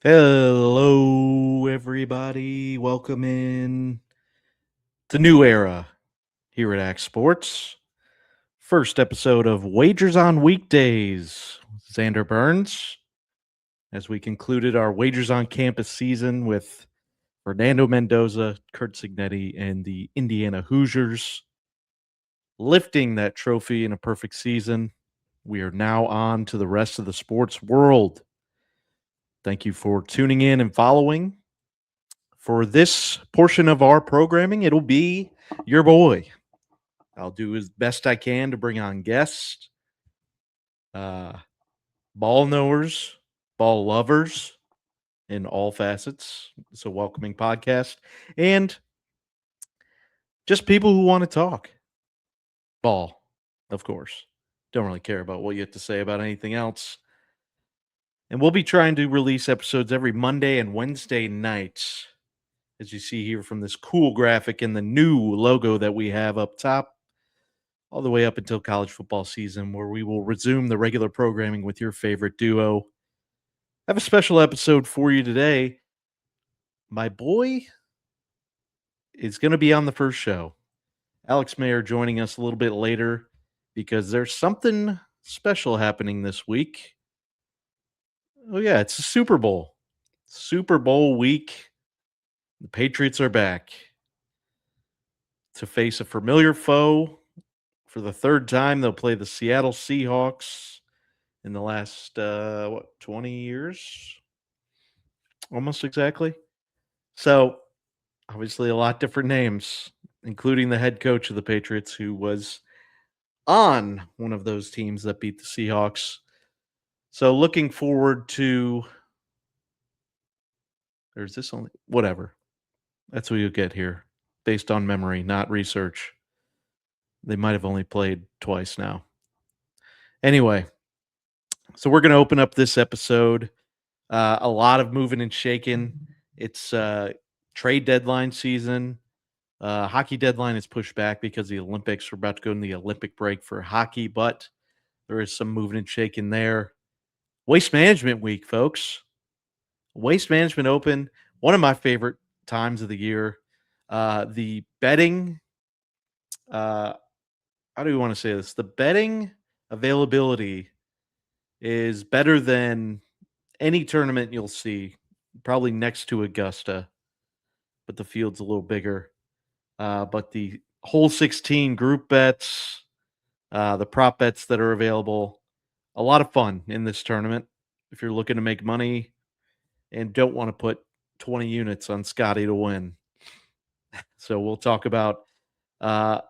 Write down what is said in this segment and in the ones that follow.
Hello, everybody. Welcome in to new era here at Axe Sports. First episode of Wagers on Weekdays. Xander Burns, as we concluded our Wagers on Campus season with Fernando Mendoza, Kurt Signetti, and the Indiana Hoosiers lifting that trophy in a perfect season. We are now on to the rest of the sports world. Thank you for tuning in and following. For this portion of our programming, it'll be your boy. I'll do as best I can to bring on guests, uh, ball knowers, ball lovers in all facets. It's a welcoming podcast. And just people who want to talk ball, of course. Don't really care about what you have to say about anything else. And we'll be trying to release episodes every Monday and Wednesday nights, as you see here from this cool graphic and the new logo that we have up top, all the way up until college football season, where we will resume the regular programming with your favorite duo. I have a special episode for you today. My boy is going to be on the first show. Alex Mayer joining us a little bit later because there's something special happening this week. Oh, yeah, it's a Super Bowl. Super Bowl week. The Patriots are back to face a familiar foe. For the third time, they'll play the Seattle Seahawks in the last 20 years, almost exactly. So obviously a lot different names, including the head coach of the Patriots, who was on one of those teams that beat the Seahawks. So looking forward to, there's this only whatever, that's what you get here, based on memory, not research. They might have only played twice now. Anyway, so we're going to open up this episode. A lot of moving and shaking. It's trade deadline season. Hockey deadline is pushed back because the Olympics are about to go in the Olympic break for hockey, but there is some moving and shaking there. Waste Management Week, folks. Waste Management Open, one of my favorite times of the year. The betting, how do we want to say this? The betting availability is better than any tournament you'll see, probably next to Augusta, but the field's a little bigger. But the whole 16 group bets, the prop bets that are available, a lot of fun in this tournament. If you're looking to make money and don't want to put 20 units on Scotty to win. So we'll talk about uh,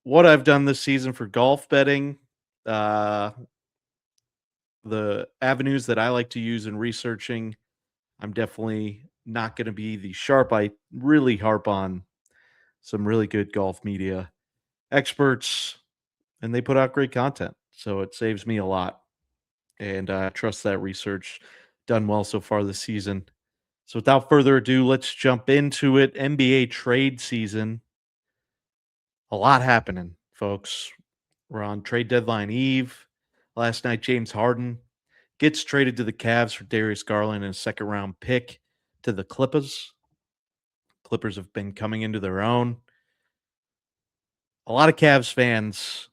what I've done this season for golf betting, uh, the avenues that I like to use in researching. I'm definitely not going to be the sharp. I really harp on some really good golf media experts, and they put out great content. So it saves me a lot. And I trust that research done well so far this season. So without further ado, let's jump into it. NBA trade season. A lot happening, folks. We're on trade deadline eve. Last night, James Harden gets traded to the Cavs for Darius Garland and a second round pick to the Clippers. Clippers have been coming into their own. A lot of Cavs fans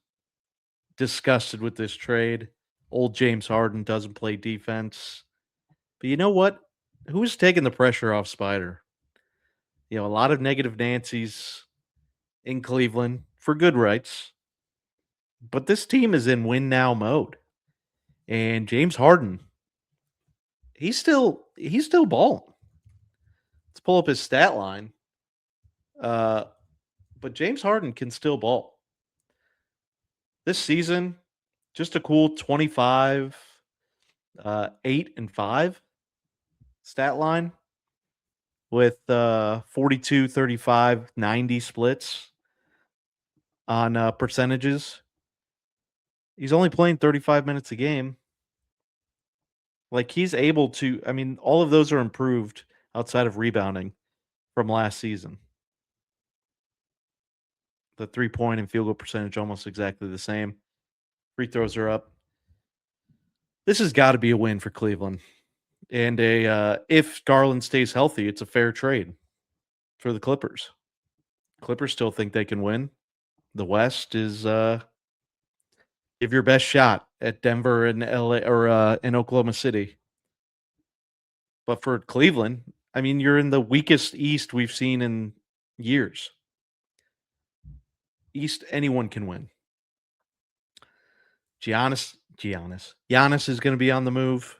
disgusted with this trade. Old James Harden doesn't play defense. But you know what? Who's taking the pressure off Spider? A lot of negative Nancy's in Cleveland for good rights. But this team is in win now mode. And James Harden, he's still balling. Let's pull up his stat line. Uh, but James Harden can still ball. This season, just a cool 25, 8 and 5 stat line with 42, 35, 90 splits on percentages. He's only playing 35 minutes a game. Like, he's able to, I mean, all of those are improved outside of rebounding from last season. The 3-point and field goal percentage almost exactly the same. Free throws are up. This has got to be a win for Cleveland. And if Garland stays healthy, it's a fair trade for the Clippers. Clippers still think they can win. The West is give your best shot at Denver and LA or in Oklahoma City. But for Cleveland, I mean, you're in the weakest East we've seen in years. East, anyone can win. Giannis is going to be on the move.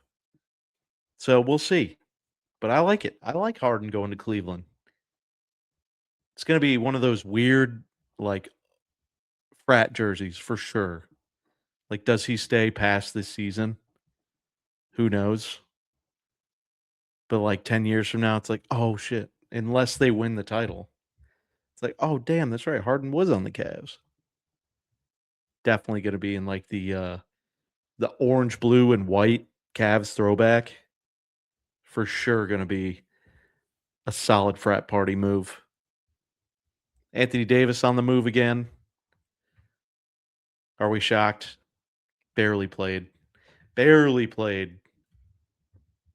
So we'll see. But I like it. I like Harden going to Cleveland. It's going to be one of those weird, like, frat jerseys for sure. Like, does he stay past this season? Who knows? But like 10 years from now, it's like, oh shit. Unless they win the title. It's like, oh damn, that's right. Harden was on the Cavs. Definitely gonna be in like the orange, blue, and white Cavs throwback. For sure gonna be a solid frat party move. Anthony Davis on the move again. Are we shocked? Barely played. Barely played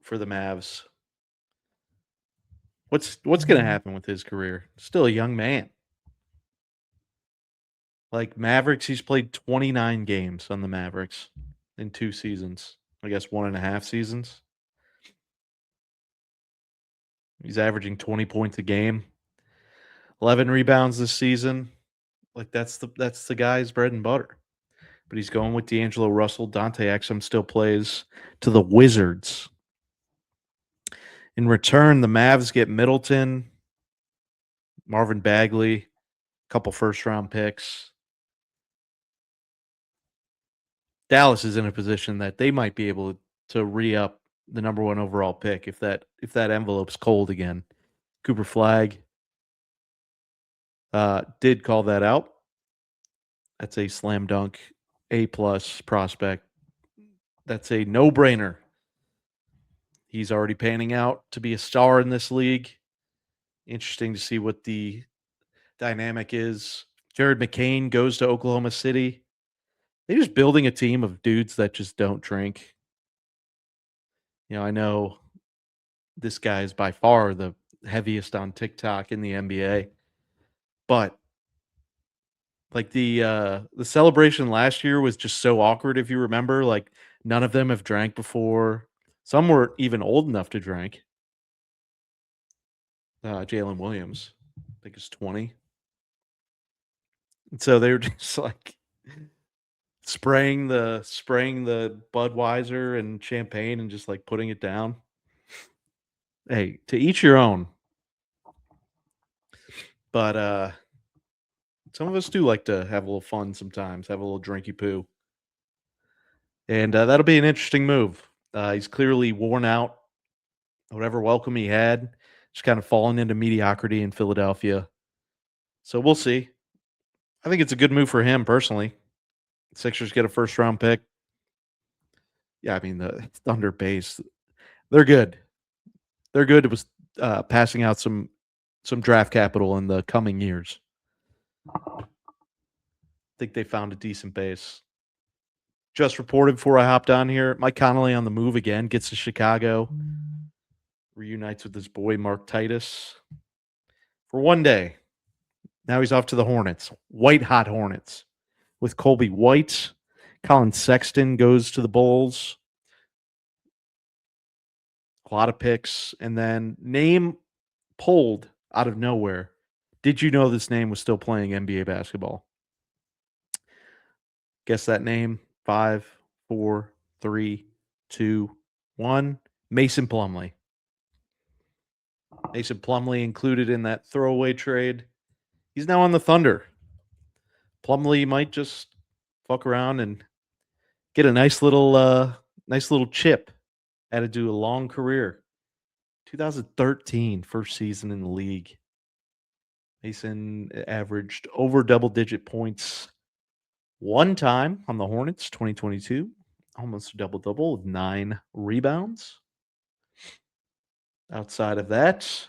for the Mavs. What's going to happen with his career? Still a young man. Like Mavericks, he's played 29 games on the Mavericks in 2 seasons. I guess 1.5 seasons. He's averaging 20 points a game. 11 rebounds this season. Like that's the guy's bread and butter. But he's going with D'Angelo Russell. Dante Exum still plays to the Wizards. In return, the Mavs get Middleton, Marvin Bagley, a couple first-round picks. Dallas is in a position that they might be able to re-up the number 1 overall pick if that envelope's cold again. Cooper Flagg did call that out. That's a slam dunk, A-plus prospect. That's a no-brainer. He's already panning out to be a star in this league. Interesting to see what the dynamic is. Jared McCain goes to Oklahoma City. They're just building a team of dudes that just don't drink. You know, I know this guy is by far the heaviest on TikTok in the NBA, but like the celebration last year was just so awkward. If you remember, like none of them have drank before. Some were even old enough to drink. Jalen Williams, I think is 20. And so they were just like spraying the Budweiser and champagne and just like putting it down. Hey, to each your own. But some of us do like to have a little fun sometimes, have a little drinky poo. And that'll be an interesting move. He's clearly worn out whatever welcome he had, just kind of fallen into mediocrity in Philadelphia. So we'll see. I think it's a good move for him personally. Sixers get a first round pick. Yeah, I mean the Thunder base, they're good. They're good. It was passing out some draft capital in the coming years. I think they found a decent base. Just reported before I hopped on here, Mike Conley on the move again, gets to Chicago, reunites with his boy Mark Titus for one day. Now he's off to the Hornets, white hot Hornets, with Colby White. Colin Sexton goes to the Bulls. A lot of picks. And then name pulled out of nowhere. Did you know this name was still playing NBA basketball? Guess that name. 5, 4, 3, 2, 1. Mason Plumlee. Mason Plumlee included in that throwaway trade. He's now on the Thunder. Plumlee might just fuck around and get a nice little chip added to a long career. 2013, first season in the league. Mason averaged over double-digit points one time on the Hornets, 2022. Almost a double-double with 9 rebounds. Outside of that,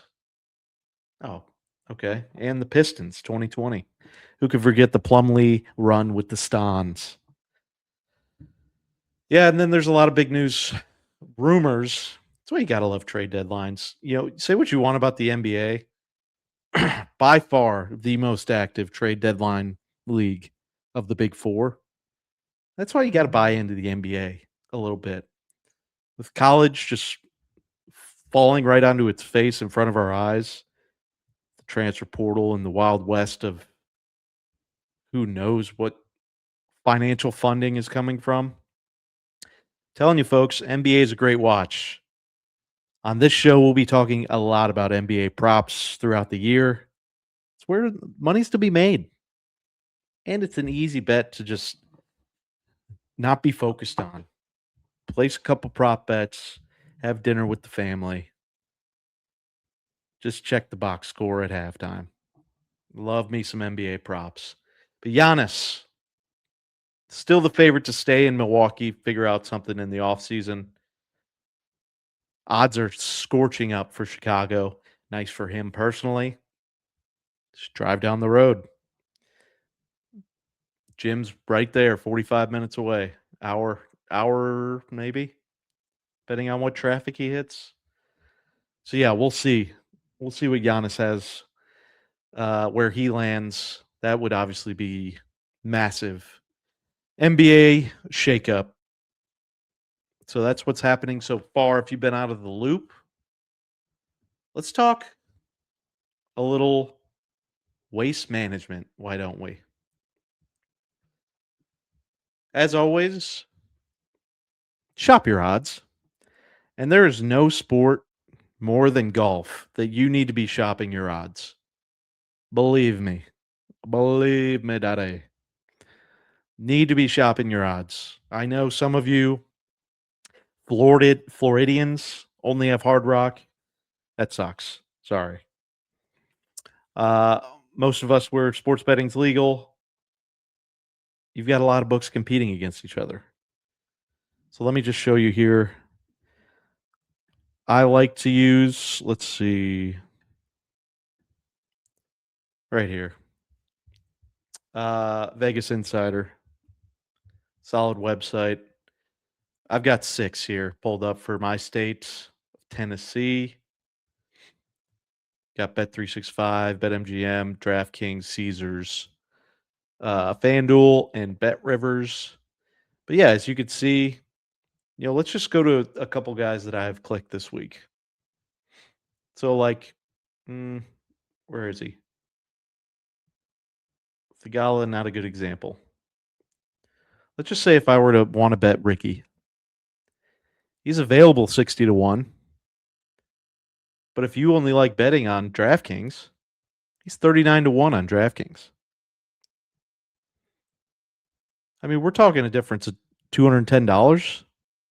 okay. And the Pistons, 2020. Who could forget the Plumlee run with the Stons? Yeah, and then there's a lot of big news rumors That's why you gotta love trade deadlines. Say what you want about the NBA. By far the most active trade deadline league of the big four. That's why you gotta buy into the NBA a little bit. With college just falling right onto its face in front of our eyes, the transfer portal and the wild west of who knows what financial funding is coming from. Telling you folks, NBA is a great watch. On this show, we'll be talking a lot about NBA props throughout the year. It's where money's to be made. And it's an easy bet to just not be focused on. Place a couple prop bets, have dinner with the family. Just check the box score at halftime. Love me some NBA props. But Giannis, still the favorite to stay in Milwaukee, figure out something in the offseason. Odds are scorching up for Chicago. Nice for him personally. Just drive down the road. Gym's right there, 45 minutes away. Hour maybe, depending on what traffic he hits. So yeah, we'll see. We'll see what Giannis has, where he lands. That would obviously be massive. NBA shakeup. So that's what's happening so far. If you've been out of the loop, let's talk a little waste management. Why don't we? As always, shop your odds. And there is no sport more than golf that you need to be shopping your odds. Believe me. Believe me, Daddy. Need to be shopping your odds. I know some of you Floridians only have Hard Rock. That sucks. Sorry. Uh, Most of us where sports betting's legal, you've got a lot of books competing against each other. So let me just show you here. I like to use, let's see, right here. Vegas Insider. Solid website. I've got 6 here pulled up for my state, Tennessee. Got Bet365, BetMGM, DraftKings, Caesars, FanDuel, and BetRivers. But yeah, as you can see, let's just go to a couple guys that I've clicked this week. So, like, where is he? Thigala, not a good example. Let's just say if I were to want to bet Ricky, he's available 60 to 1. But if you only like betting on DraftKings, he's 39 to 1 on DraftKings. I mean, we're talking a difference of $210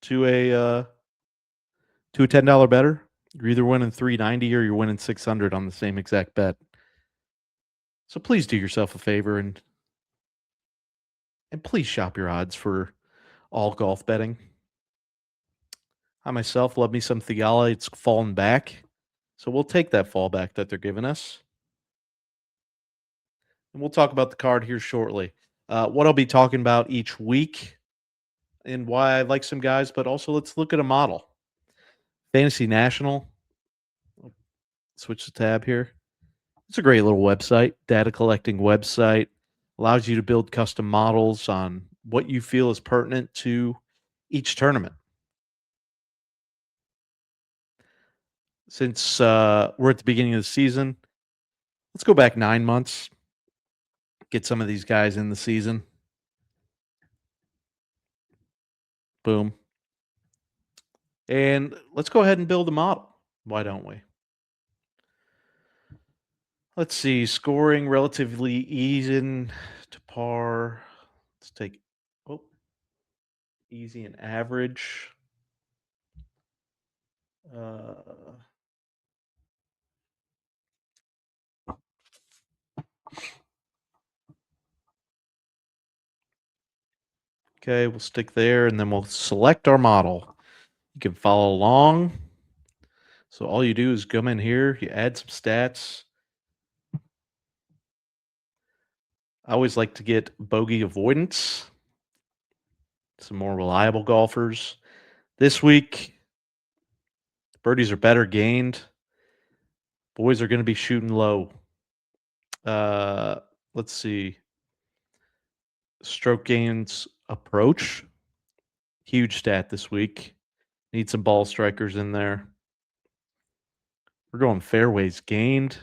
to a $10 better. You're either winning 390 or you're winning 600 on the same exact bet. So please do yourself a favor and please shop your odds for all golf betting. I myself love me some Thigala. It's fallen back. So we'll take that fallback that they're giving us. And we'll talk about the card here shortly. What I'll be talking about each week and why I like some guys, but also let's look at a model. Fantasy National. Switch the tab here. It's a great little website, data collecting website. Allows you to build custom models on what you feel is pertinent to each tournament. Since we're at the beginning of the season, let's go back 9 months, get some of these guys in the season. Boom. And let's go ahead and build a model. Why don't we? Let's see. Scoring relatively even to par. Let's take easy and average. Okay, we'll stick there and then we'll select our model. You can follow along. So all you do is come in here, you add some stats. I always like to get bogey avoidance. Some more reliable golfers. This week, Birdies are better gained. Boys are going to be shooting low. Uh, let's see. Stroke gains approach. Huge stat this week. Need some ball strikers in there. We're going fairways gained.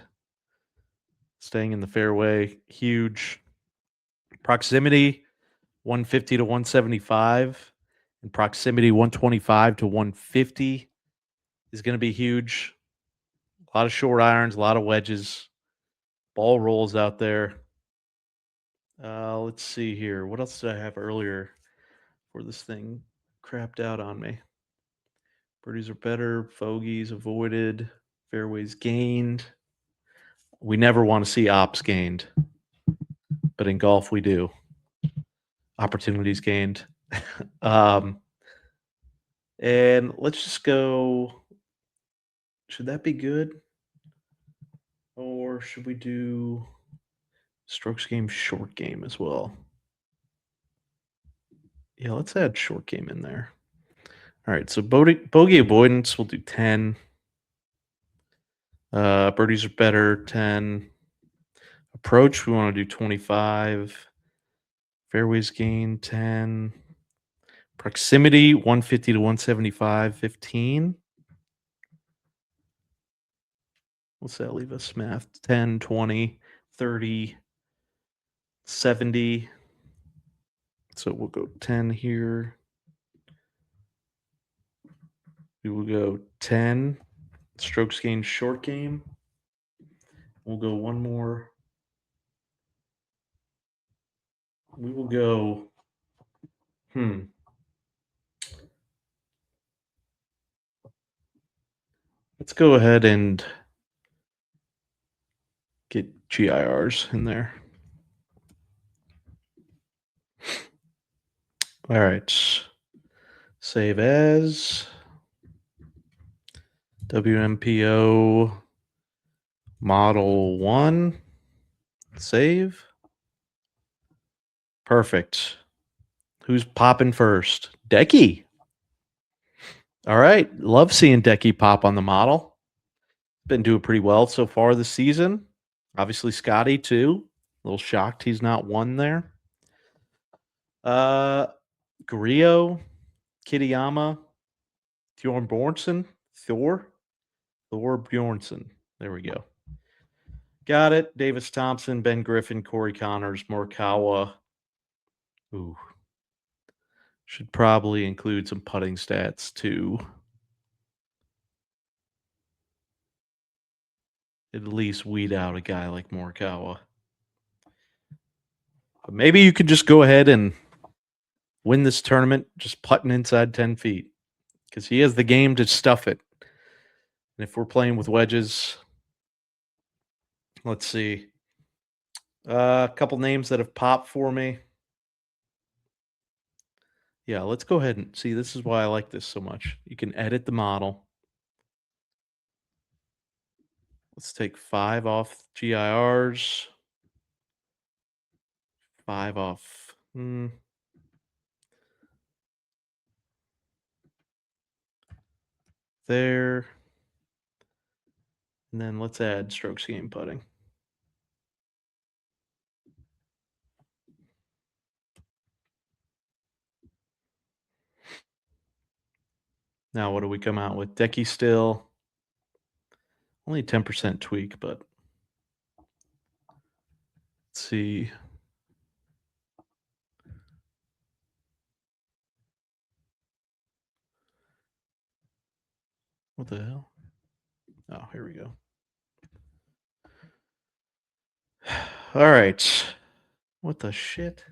Staying in the fairway. Huge. Proximity 150 to 175. And proximity 125 to 150 is going to be huge. A lot of short irons, a lot of wedges. Ball rolls out there. Let's see here. What else did I have earlier before this thing crapped out on me? Birdies are better. Fogies avoided. Fairways gained. We never want to see ops gained, but in golf we do. Opportunities gained. And let's just go. Should that be good? Or should we do strokes game, short game as well? Yeah, let's add short game in there. All right, so bogey avoidance, we'll do 10. Birdies are better, 10. Approach, we want to do 25. Fairways gain, 10. Proximity, 150 to 175, 15. What's that leave us, math? 10, 20, 30, 70. So we'll go 10 here. We will go 10. Strokes gained, short game. We'll go one more. We will go. Let's go ahead and get GIRs in there. All right. Save as. WMPO Model 1. Save. Perfect. Who's popping first? Decky. All right. Love seeing Decky pop on the model. Been doing pretty well so far this season. Obviously, Scotty, too. A little shocked he's not won there. Grillo, Kitayama, Thor Bjornsson. There we go. Got it. Davis Thompson, Ben Griffin, Corey Connors, Morikawa. Ooh. Should probably include some putting stats too. At least weed out a guy like Morikawa. But maybe you could just go ahead and win this tournament just putting inside 10 feet because he has the game to stuff it. And if we're playing with wedges, let's see. A couple names that have popped for me. Yeah, let's go ahead and see. This is why I like this so much. You can edit the model. Let's take 5 off GIRs. 5 off. There. And then let's add strokes game putting. Now, what do we come out with? Decky still. Only 10% tweak, but let's see. What the hell? Oh, here we go. All right. What the shit?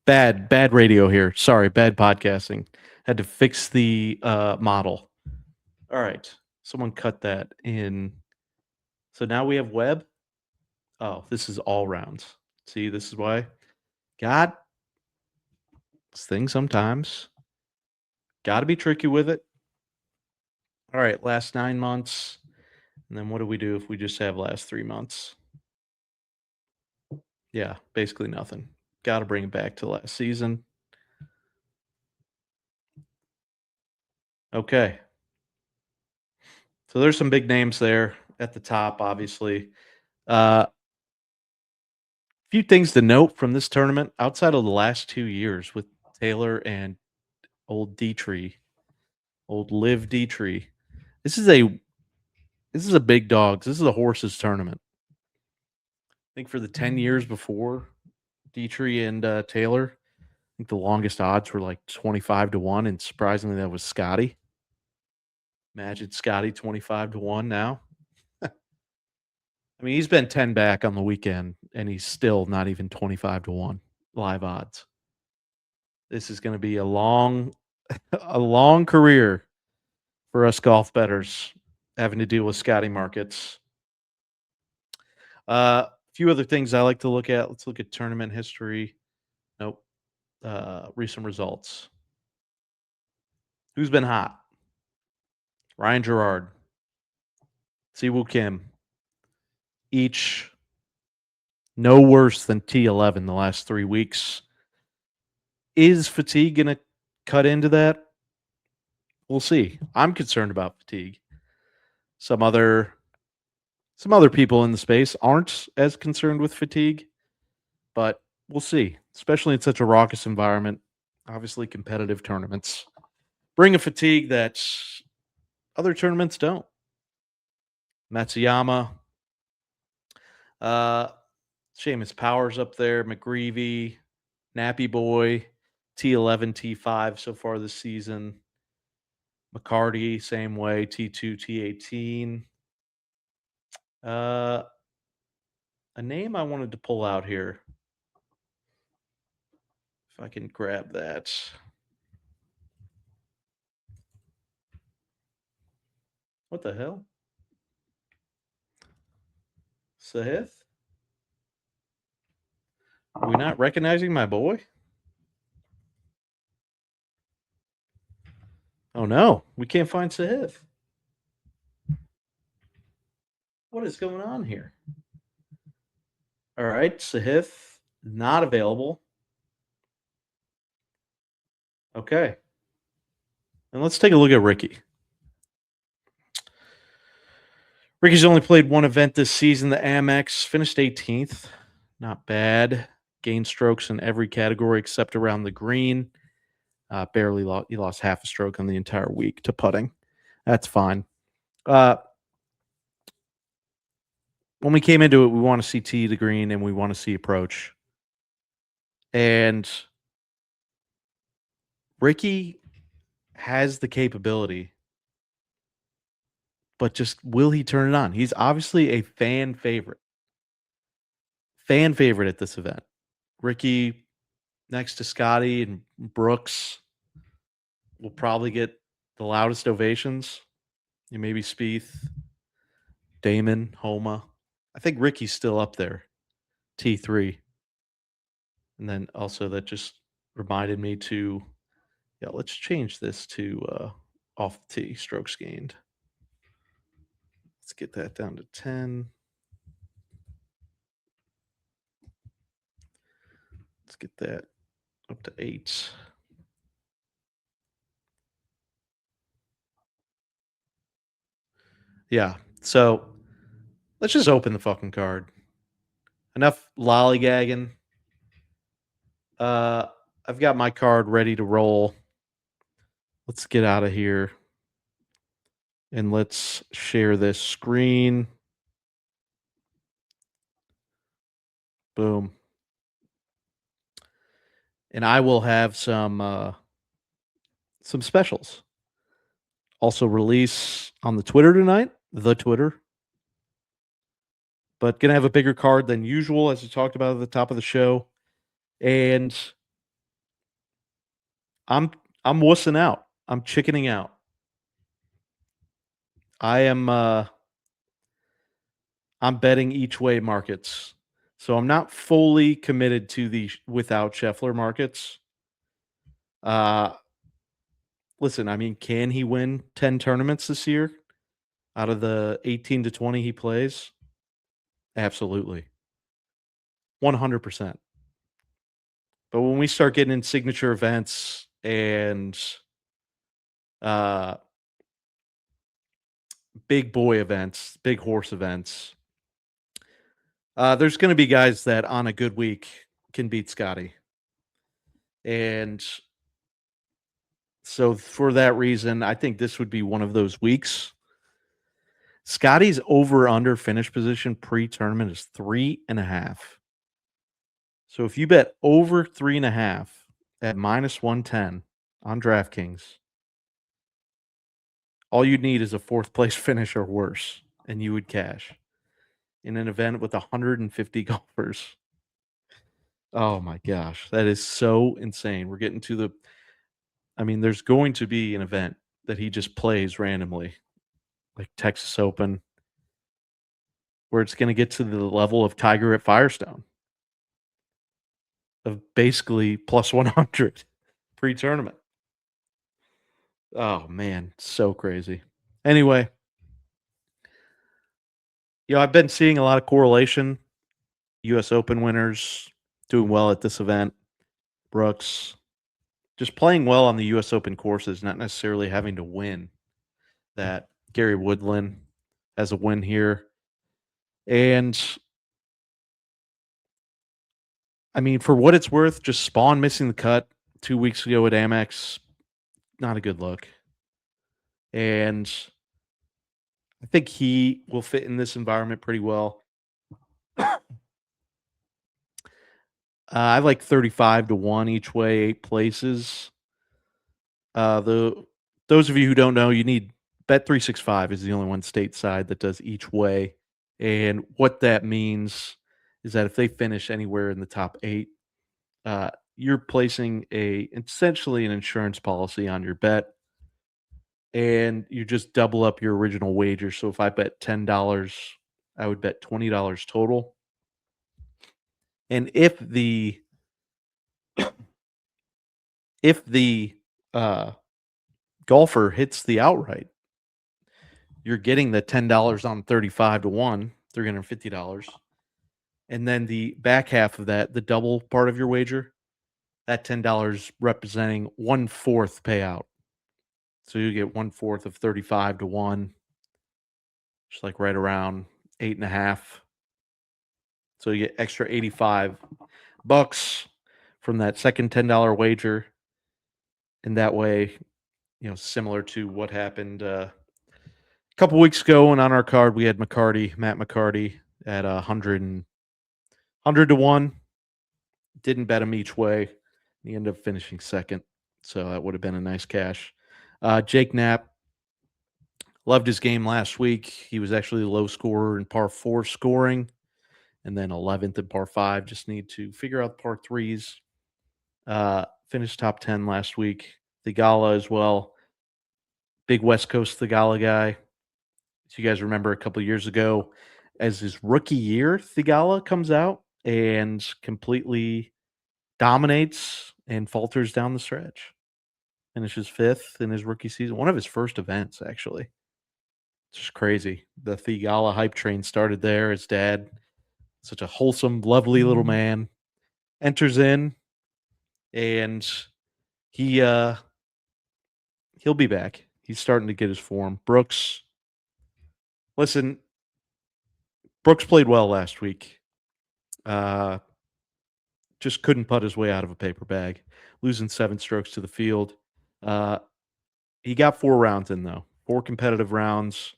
Bad radio here. Sorry, bad podcasting. Had to fix the model. All right. Someone cut that in. So now we have web. Oh, this is all rounds. See, this is why. God, this thing sometimes. Got to be tricky with it. All right, last 9 months. And then what do we do if we just have last 3 months? Yeah, basically nothing. Got to bring it back to last season. Okay. So there's some big names there at the top, obviously. Few things to note from this tournament outside of the last 2 years with Taylor and old Dietrich, old Liv Dietrich. This is a this is a big dogs. This is a horses tournament. I think for the 10 years before Dietrich and Taylor, I think the longest odds were like 25-1, and surprisingly, that was Scotty. Imagine Scotty 25-1 now. I mean, he's been 10 back on the weekend, and he's still not even 25-1 live odds. This is going to be a long, a long career for us golf bettors having to deal with Scotty markets. A few other things I like to look at. Let's look at tournament history. Nope. Recent results. Who's been hot? Ryan Gerard, Siwoo Kim, each no worse than T11 the last 3 weeks. Is fatigue going to cut into that? We'll see. I'm concerned about fatigue. Some other people in the space aren't as concerned with fatigue, but we'll see. Especially in such a raucous environment, obviously competitive tournaments bring a fatigue that other tournaments don't. Matsuyama, uh, Seamus Powers up there, McGreevy, Nappy Boy, T11, T5 so far this season. McCarty, same way, T2, T18. A name I wanted to pull out here. If I can grab that. What the hell? Sahith? Are we not recognizing my boy? Oh no, we can't find Sahith. What is going on here? All right, Sahith, not available. Okay. And let's take a look at Ricky. Ricky's only played one event this season, the Amex, finished 18th. Not bad. Gained strokes in every category except around the green. Barely lost. He lost half a stroke on the entire week to putting. That's fine. When we came into it, we want to see tee to green and we want to see approach. And Ricky has the capability, but just will he turn it on? He's obviously a fan favorite. Fan favorite at this event. Ricky next to Scotty and Brooks will probably get the loudest ovations. And maybe Spieth, Damon, Homa. I think Ricky's still up there. T3. And then also that just reminded me to, let's change this to off the tee, strokes gained. Let's get that down to 10. Let's get that up to 8. Yeah. So let's just open the fucking card. Enough lollygagging. I've got my card ready to roll. Let's get out of here. And let's share this screen. Boom. And I will have some specials. Also release on the Twitter tonight, the Twitter. But gonna have a bigger card than usual, as we talked about at the top of the show. And I'm wussing out. I'm chickening out. I'm betting each way markets. So I'm not fully committed to the without Scheffler markets. Listen, I mean, can he win 10 tournaments this year out of the 18 to 20 he plays? Absolutely. 100%. But when we start getting in signature events and uh, big boy events, big horse events, there's going to be guys that on a good week can beat Scotty. And so for that reason, I think this would be one of those weeks. Scotty's over under finish position pre-tournament is 3.5. So if you bet over 3.5 at -110 on DraftKings, all you need is a fourth place finish or worse, and you would cash in an event with 150 golfers. Oh my gosh, that is so insane. We're getting to the I mean, there's going to be an event that he just plays randomly, like Texas Open, where it's going to get to the level of Tiger at Firestone of basically plus 100 pre-tournament. Oh man, so crazy. Anyway, I've been seeing a lot of correlation. US Open winners doing well at this event. Brooks just playing well on the US Open courses, not necessarily having to win. That Gary Woodland has a win here. And I mean, for what it's worth, just Spawn missing the cut 2 weeks ago at Amex, not a good look. And I think he will fit in this environment pretty well. I like 35-1 each way, 8 places. Those of you who don't know, you need Bet365 is the only one stateside that does each way. And what that means is that if they finish anywhere in the top 8, you're placing essentially an insurance policy on your bet, and you just double up your original wager. So if I bet $10, I would bet $20 total. And if the golfer hits the outright, you're getting the $10 on 35-1, $350. And then the back half of that, the double part of your wager, that $10 representing 1/4 payout. So you get 1/4 of 35-1, just like right around 8.5. So you get extra $85 from that second $10 wager. And that way, similar to what happened a couple weeks ago, and on our card we had Matt McCarty at 100-1. Didn't bet him each way. He ended up finishing second, so that would have been a nice cash. Jake Knapp, loved his game last week. He was actually the low scorer in par 4 scoring, and then 11th in par 5. Just need to figure out the par 3s. Finished top 10 last week. Thigala as well. Big West Coast Thigala guy. So you guys remember a couple of years ago, as his rookie year, Thigala comes out and completely dominates and falters down the stretch. Finishes 5th in his rookie season. One of his first events, actually. It's just crazy. The Thigala hype train started there. His dad, such a wholesome, lovely little man, enters in, and he'll be back. He's starting to get his form. Brooks played well last week. Just couldn't putt his way out of a paper bag, losing 7 strokes to the field. He got 4 rounds in, though. 4 competitive rounds.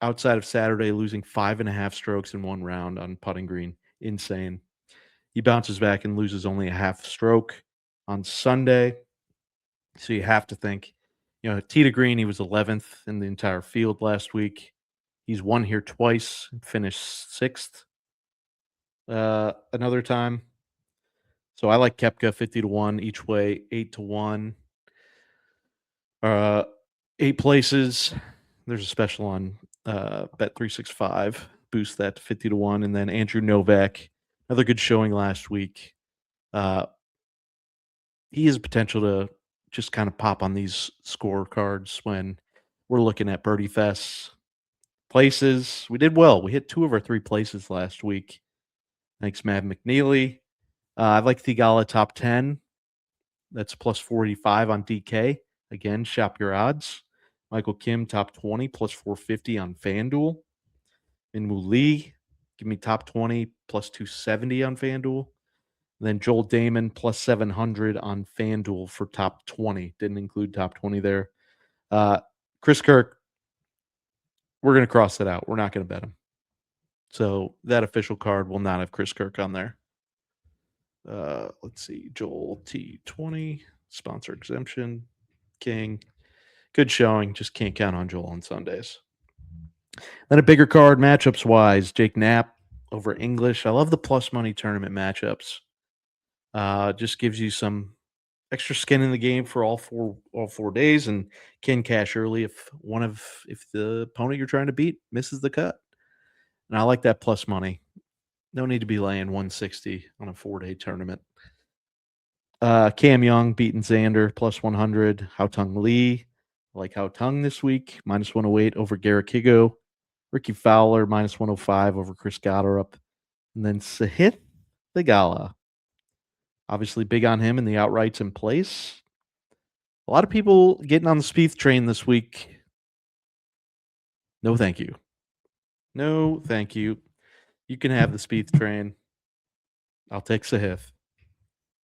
Outside of Saturday, losing 5.5 strokes in 1 round on putting green. Insane. He bounces back and loses only a half stroke on Sunday. So you have to think, tee to green, he was 11th in the entire field last week. He's won here twice, finished 6th another time. So I like Koepka 50-1 each way, 8-1. 8 places. There's a special on Bet365. Boost that to 50-1. And then Andrew Novak, another good showing last week. He has potential to just kind of pop on these scorecards when we're looking at Birdie Fests. Places, we did well. We hit 2 of our 3 places last week. Thanks, Matt McNeely. I like Thigala top 10. That's plus 485 on DK. Again, shop your odds. Michael Kim top 20 plus 450 on FanDuel. Minwoo Lee, give me top 20 plus 270 on FanDuel. Then Joel Damon plus 700 on FanDuel for top 20. Didn't include top 20 there. Chris Kirk, we're going to cross that out. We're not going to bet him. So that official card will not have Chris Kirk on there. Let's see. Joel T20, sponsor exemption, King. Good showing. Just can't count on Joel on Sundays. Then a bigger card matchups wise, Jake Knapp over English. I love the plus money tournament matchups. Just gives you some extra skin in the game for all four days, and can cash early if the opponent you're trying to beat misses the cut. And I like that plus money. No need to be laying 160 on a 4-day tournament. Cam Young beating Xander plus 100. Haotong Lee, I like Haotong this week, minus 108 over Garrett Higo. Ricky Fowler minus 105 over Chris Goddard. And then Sahith Theegala. Obviously big on him and the outrights in place. A lot of people getting on the Spieth train this week. No, thank you. No, thank you. You can have the Spieth train. I'll take Sahith.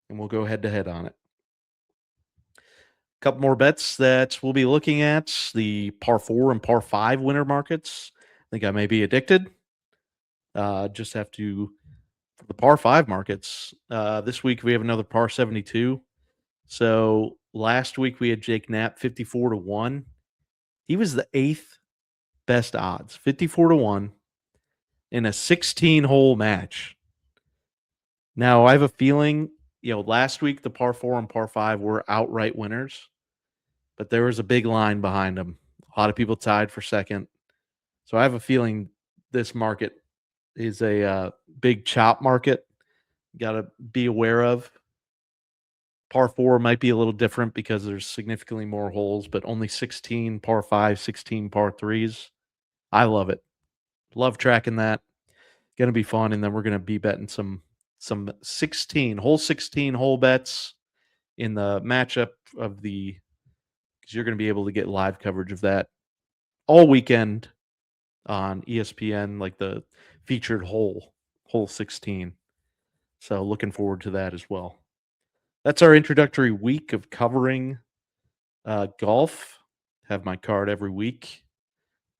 And we'll go head-to-head on it. A couple more bets that we'll be looking at. The par 4 and par 5 winner markets. I think I may be addicted. Just have to... For the par 5 markets, this week we have another par 72. So last week we had Jake Knapp 54-1. He was the 8th best odds, 54-1 in a 16-hole match. Now I have a feeling, last week the par 4 and par 5 were outright winners, but there was a big line behind them. A lot of people tied for second. So I have a feeling this market is a big chop market. Got to be aware of. Par 4 might be a little different because there's significantly more holes, but only 16 par 5, 16 par 3s. I love it. Love tracking that. Going to be fun, and then we're going to be betting some 16 hole bets in the matchup of the, because you're going to be able to get live coverage of that all weekend on ESPN, like the featured hole 16. So looking forward to that as well. That's our introductory week of covering golf. Have my card every week.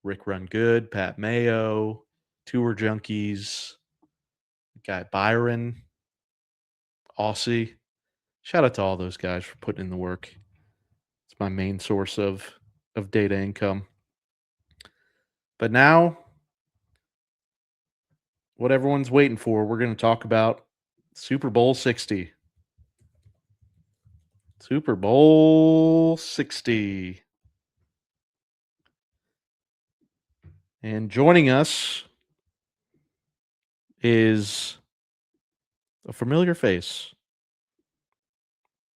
Rick Run Good, Pat Mayo, Tour Junkies, guy Byron, Aussie. Shout out to all those guys for putting in the work. It's my main source of data income. But now, what everyone's waiting for, we're going to talk about Super Bowl 60. Super Bowl 60. And joining us is a familiar face,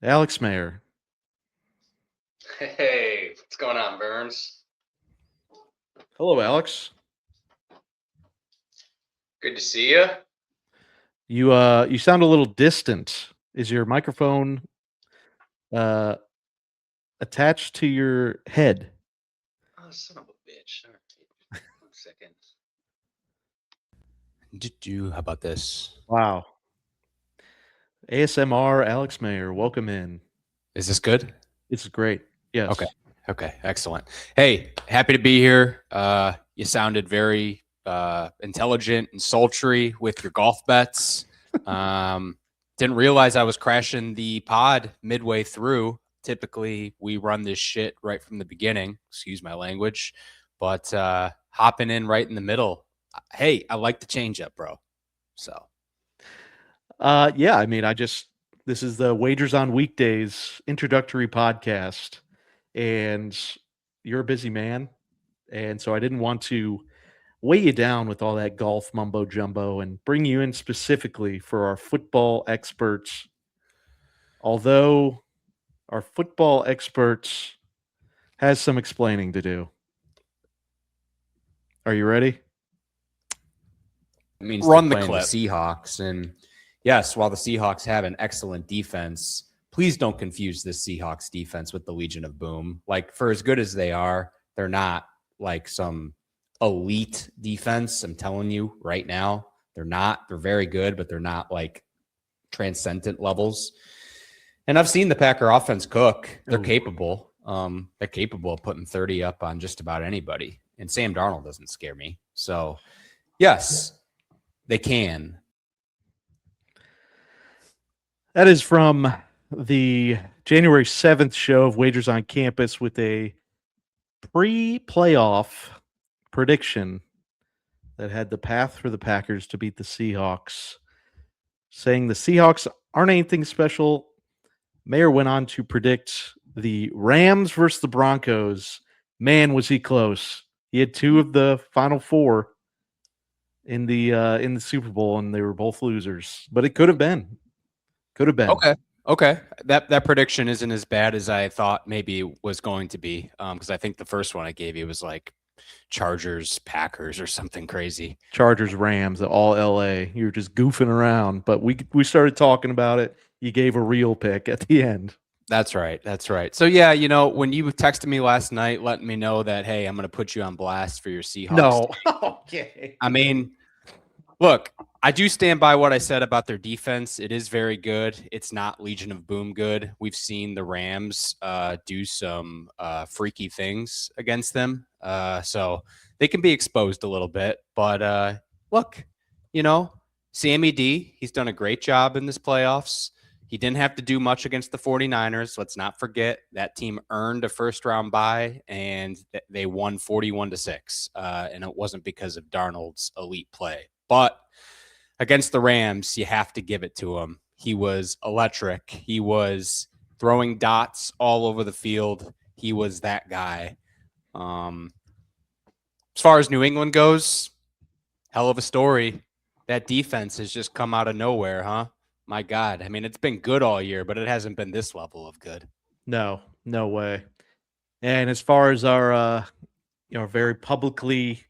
Alex Mayer. Hey, what's going on, Burns? Hello, Alex. Good to see you. You sound a little distant. Is your microphone attached to your head? Oh, son of a bitch. All right. 1 second. How about this? Wow. ASMR Alex Mayer, welcome in. Is this good? This is great. Yes. Okay. Excellent. Hey, happy to be here. You sounded very intelligent and sultry with your golf bets. Didn't realize I was crashing the pod midway through. Typically, we run this shit right from the beginning. Excuse my language. But hopping in right in the middle. Hey, I like the change up, bro. So. Yeah, I mean, this is the Wagers on Weekdays introductory podcast, and you're a busy man, and so I didn't want to weigh you down with all that golf mumbo jumbo and bring you in specifically for our football experts. Although our football experts has some explaining to do. Are you ready? It means Run they're the playing clip. the Seahawks, and yes, while the Seahawks have an excellent defense, please don't confuse this Seahawks defense with the Legion of Boom. Like, for as good as they are, they're not like some elite defense. I'm telling you right now, they're not. They're very good, but they're not like transcendent levels. And I've seen the Packer offense cook. They're capable. They're capable of putting 30 up on just about anybody. And Sam Darnold doesn't scare me. So, yes, they can. That is from the January 7th show of Wagers on Campus with a pre-playoff prediction that had the path for the Packers to beat the Seahawks, saying the Seahawks aren't anything special. Mayer went on to predict the Rams versus the Broncos. Man, was he close. He had 2 of the final 4 in the Super Bowl, and they were both losers. But it could have been. Could have been. Okay. That prediction isn't as bad as I thought maybe it was going to be. Because I think the first one I gave you was like Chargers, Packers, or something crazy. Chargers, Rams, all LA. You were just goofing around, but we started talking about it. You gave a real pick at the end. That's right. So yeah, when you texted me last night, letting me know that, hey, I'm going to put you on blast for your Seahawks. No, okay. I mean, look, I do stand by what I said about their defense. It is very good. It's not Legion of Boom good. We've seen the Rams do some freaky things against them, so they can be exposed a little bit. But look, Sammy D, he's done a great job in this playoffs. He didn't have to do much against the 49ers. Let's not forget that team earned a first-round bye, and they won 41-6, and it wasn't because of Darnold's elite play. But against the Rams, you have to give it to him. He was electric. He was throwing dots all over the field. He was that guy. As far as New England goes, hell of a story. That defense has just come out of nowhere, huh? My God. I mean, it's been good all year, but it hasn't been this level of good. No way. And as far as our very publicly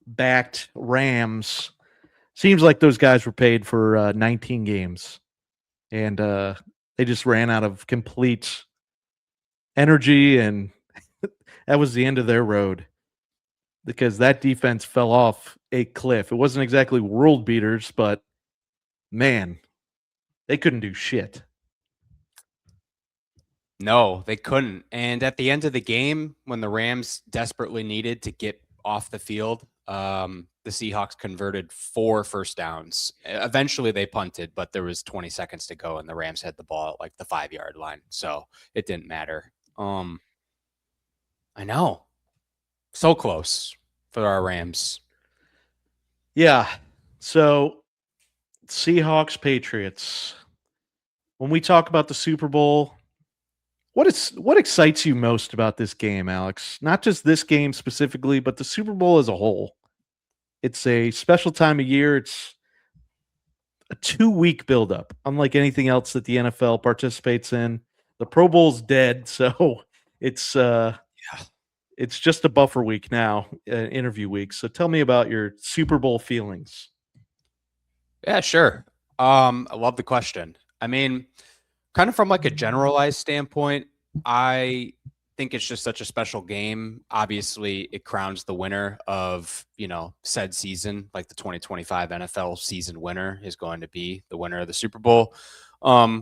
backed Rams, seems like those guys were paid for 19 games, and they just ran out of complete energy, and that was the end of their road because that defense fell off a cliff. It wasn't exactly world beaters, but man, they couldn't do shit. No, they couldn't. And at the end of the game, when the Rams desperately needed to get off the field, the Seahawks converted 4 first downs. Eventually they punted, but there was 20 seconds to go and the Rams had the ball at like the 5-yard line. So it didn't matter. I know. So close for our Rams. Yeah. So Seahawks, Patriots. When we talk about the Super Bowl, what excites you most about this game, Alex? Not just this game specifically, but the Super Bowl as a whole. It's a special time of year. It's a 2-week buildup, unlike anything else that the NFL participates in. The Pro Bowl's dead, so it's just a buffer week now, interview week. So tell me about your Super Bowl feelings. Yeah, sure. I love the question. I mean, kind of from like a generalized standpoint, I think it's just such a special game. Obviously, it crowns the winner of, said season, like the 2025 NFL season winner is going to be the winner of the Super Bowl,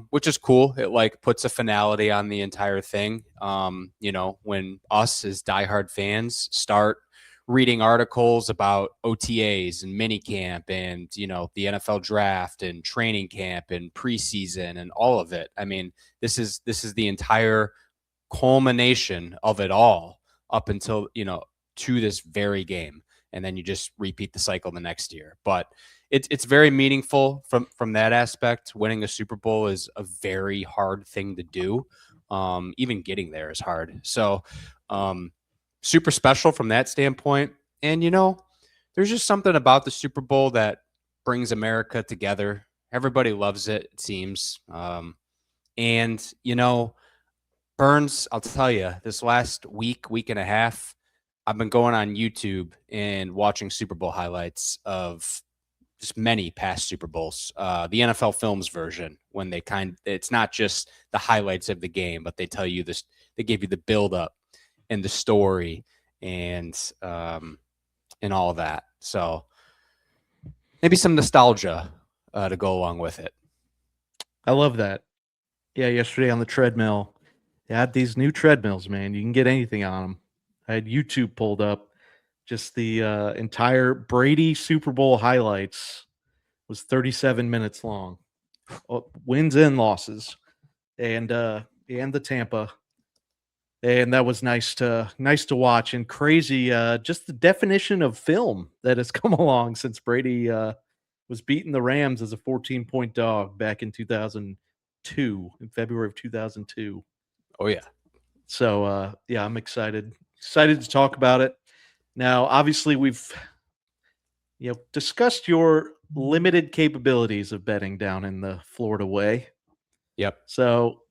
which is cool. It like puts a finality on the entire thing. When us as diehard fans start reading articles about OTAs and minicamp and, the NFL draft and training camp and preseason and all of it. I mean, this is the entire culmination of it all up until, to this very game. And then you just repeat the cycle the next year. But it's very meaningful from that aspect. Winning a Super Bowl is a very hard thing to do. Even getting there is hard. So, super special from that standpoint. And, there's just something about the Super Bowl that brings America together. Everybody loves it, it seems. And, Burns, I'll tell you, this last week and a half, I've been going on YouTube and watching Super Bowl highlights of just many past Super Bowls. The NFL Films version, when it's not just the highlights of the game, but they tell you this, they give you the build up and the story and all of that. So maybe some nostalgia to go along with it. I love that. Yeah, yesterday on the treadmill, they had these new treadmills, man. You can get anything on them. I had YouTube pulled up. Just the entire Brady Super Bowl highlights was 37 minutes long. Wins and losses, and the Tampa, and that was nice to watch, and crazy. Just the definition of film that has come along since Brady was beating the Rams as a 14-point dog back in 2002, in February of 2002. Oh yeah. So yeah, I'm excited to talk about it. Now, obviously, we've discussed your limited capabilities of betting down in the Florida way. Yep. So,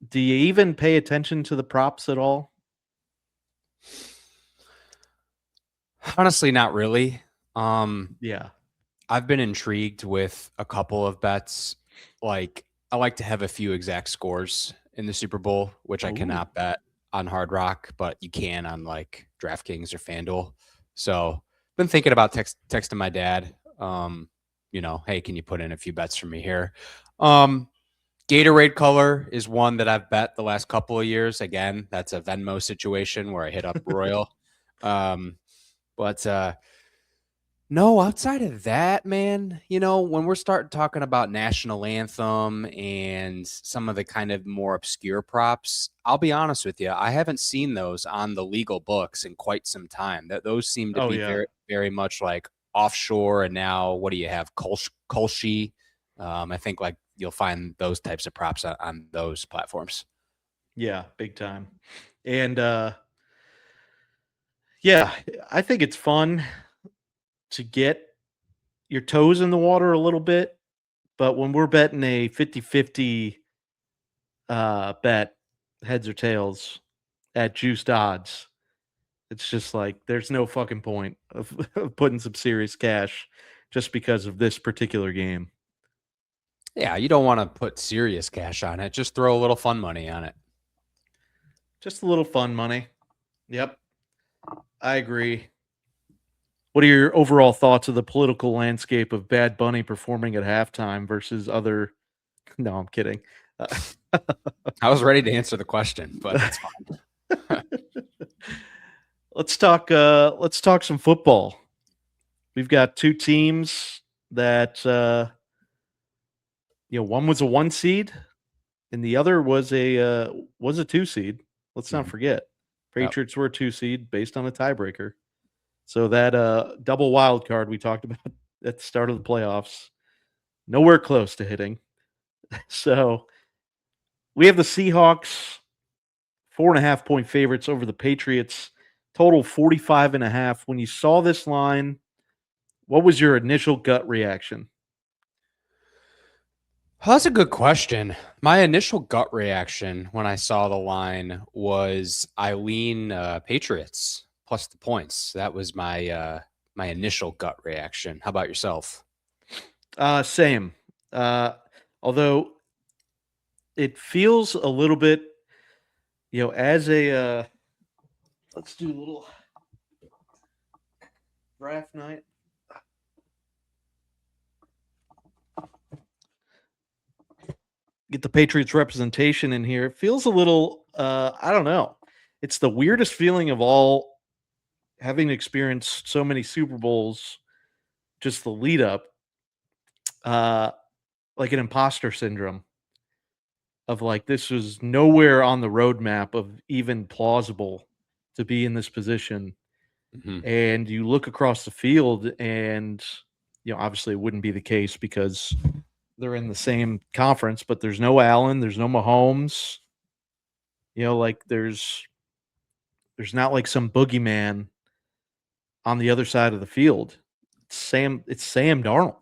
do you even pay attention to the props at all? Honestly, not really. Yeah. I've been intrigued with a couple of bets. Like, I like to have a few exact scores in the Super Bowl, which I cannot bet on Hard Rock, but you can on like DraftKings or FanDuel. So, been thinking about texting my dad. Hey, can you put in a few bets for me here? Gatorade color is one that I've bet the last couple of years. Again, that's a Venmo situation where I hit up Royal. But no, outside of that, man, when we're starting talking about national anthem and some of the kind of more obscure props, I'll be honest with you, I haven't seen those on the legal books in quite some time. Those seem to be very, very much like offshore. And now, what do you have? Kolshi. I think like you'll find those types of props on those platforms. Yeah, big time. And yeah, I think it's fun to get your toes in the water a little bit, but when we're betting a 50-50 bet, heads or tails, at juiced odds, it's just like there's no fucking point of putting some serious cash just because of this particular game. Yeah, you don't want to put serious cash on it. Just throw a little fun money on it. Just a little fun money. Yep. I agree. What are your overall thoughts of the political landscape of Bad Bunny performing at halftime versus other? No, I'm kidding. I was ready to answer the question, but that's fine. Let's talk some football. We've got two teams that one was a 1 seed and the other was a 2 seed. Let's not forget. Patriots were a 2 seed based on a tiebreaker. So that double wild card we talked about at the start of the playoffs, nowhere close to hitting. So we have the Seahawks 4.5-point favorites over the Patriots, total 45.5. When you saw this line, what was your initial gut reaction? Well, that's a good question. My initial gut reaction when I saw the line was I lean Patriots plus the points. That was my my initial gut reaction. How about yourself? Same. Although it feels a little bit, as a let's do a little draft night. Get the Patriots representation in here. It feels a little, I don't know. It's the weirdest feeling of all, having experienced so many Super Bowls, just the lead up, like an imposter syndrome of like, this was nowhere on the roadmap of even plausible to be in this position. Mm-hmm. And you look across the field and, obviously it wouldn't be the case because they're in the same conference, but there's no Allen, there's no Mahomes. Like there's not like some boogeyman on the other side of the field. It's Sam Darnold.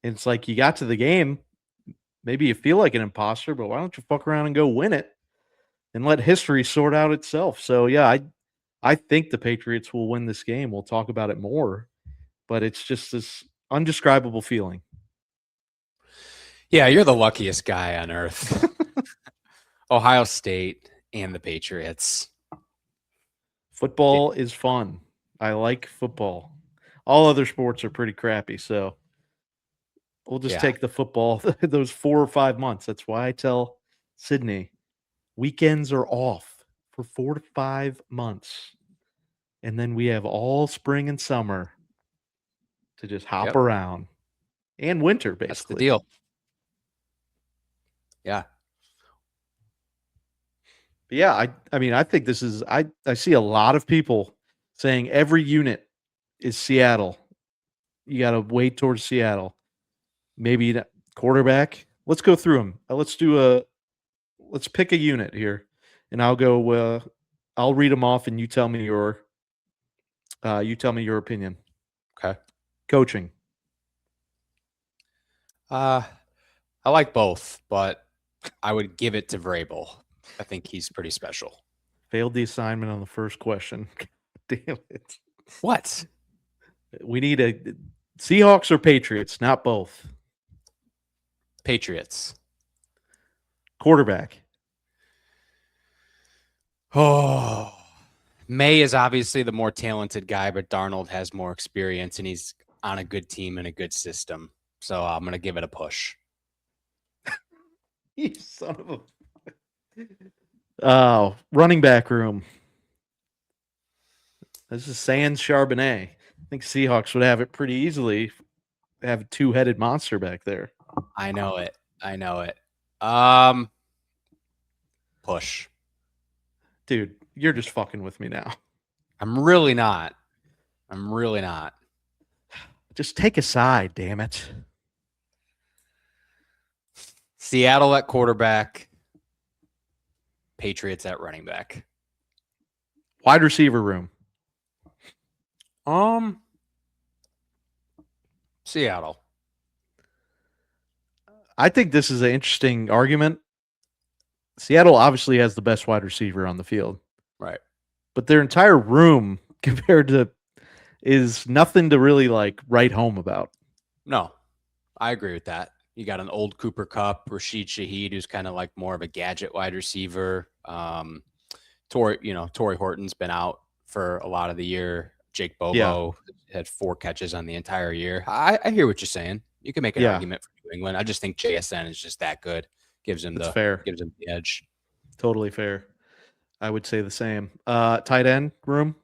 And it's like you got to the game, maybe you feel like an imposter, but why don't you fuck around and go win it and let history sort out itself? So yeah, I think the Patriots will win this game. We'll talk about it more, but it's just this undescribable feeling. Yeah, you're the luckiest guy on earth. Ohio State and the Patriots. Football is fun. I like football. All other sports are pretty crappy, so we'll just take the football those 4 or 5 months. That's why I tell Sydney weekends are off for 4 to 5 months. And then we have all spring and summer to just hop around. And winter, basically. That's the deal. Yeah. But yeah, I mean, I think this is I see a lot of people saying every unit is Seattle. You got to wait towards Seattle. Maybe quarterback. Let's go through them. Let's pick a unit here, and I'll go. I'll read them off, and you tell me your opinion. Okay. Coaching. I like both, but I would give it to Vrabel. I think he's pretty special. Failed the assignment on the first question. Damn it. What? We need a Seahawks or Patriots, not both. Patriots. Quarterback. Oh, May is obviously the more talented guy, but Darnold has more experience and he's on a good team and a good system. So I'm going to give it a push. You son of a... Oh, running back room. This is Sans Charbonnet. I think Seahawks would have it pretty easily. Have a two-headed monster back there. I know it. Push. Dude, you're just fucking with me now. I'm really not. Just take a side, damn it. Seattle at quarterback. Patriots at running back. Wide receiver room. Seattle. I think this is an interesting argument. Seattle obviously has the best wide receiver on the field. Right. But their entire room compared to is nothing to really like write home about. No, I agree with that. You got an old Cooper Kupp, Rashid Shaheed, who's kind of like more of a gadget wide receiver. Torrey Horton's been out for a lot of the year. Jake Bobo had 4 catches on the entire year. I hear what you're saying. You can make an argument for New England. I just think JSN is just that good. Gives him the edge. Totally fair. I would say the same. Tight end room.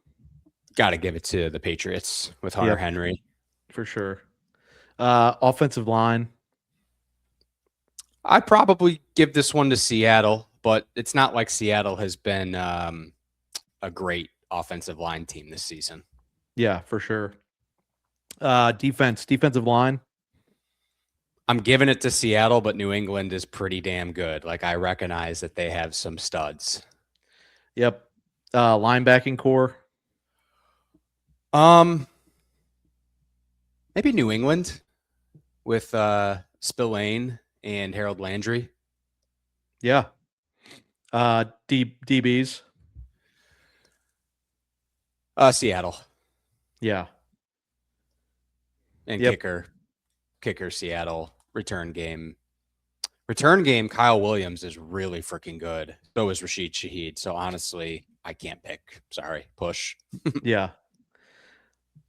Got to give it to the Patriots with Hunter Henry. For sure. Offensive line. I'd probably give this one to Seattle, but it's not like Seattle has been a great offensive line team this season. Yeah, for sure. Defensive line. I'm giving it to Seattle, but New England is pretty damn good. Like, I recognize that they have some studs. Yep. Linebacking core. Maybe New England with Spillane and Harold Landry. Yeah. DBs. Seattle. Yeah. And kicker Seattle. Return game, Kyle Williams is really freaking good. So is Rashid Shaheed. So honestly, I can't pick. Sorry. Push. Yeah.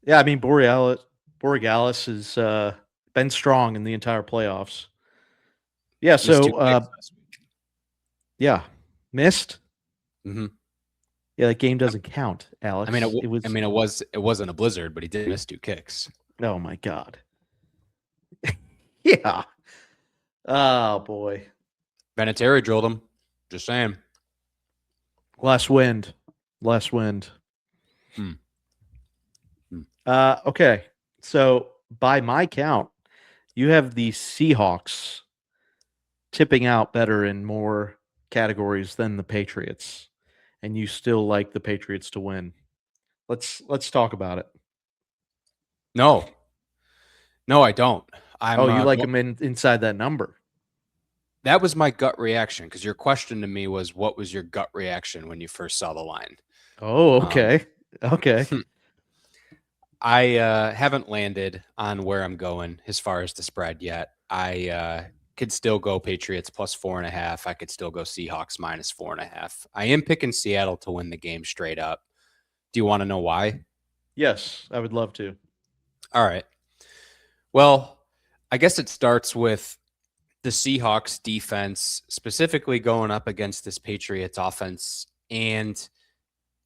Yeah, I mean, Borealis has been strong in the entire playoffs. Yeah, so yeah. Missed? Mm-hmm. Yeah, that game doesn't count, Alex. I mean, it wasn't a blizzard, but he did miss 2 kicks. Oh my God. Yeah. Oh boy. Vinatieri drilled him. Just saying. Less wind. Okay. So by my count, you have the Seahawks tipping out better in more categories than the Patriots, and you still like the Patriots to win. Let's talk about it. No, I don't. You like them inside that number. That was my gut reaction, because your question to me was, what was your gut reaction when you first saw the line? Oh, okay. Okay. I haven't landed on where I'm going as far as the spread yet. I could still go Patriots plus 4.5. I could still go Seahawks minus 4.5. I am picking Seattle to win the game straight up. Do you want to know why? Yes, I would love to. All right. Well, I guess it starts with the Seahawks defense, specifically going up against this Patriots offense. And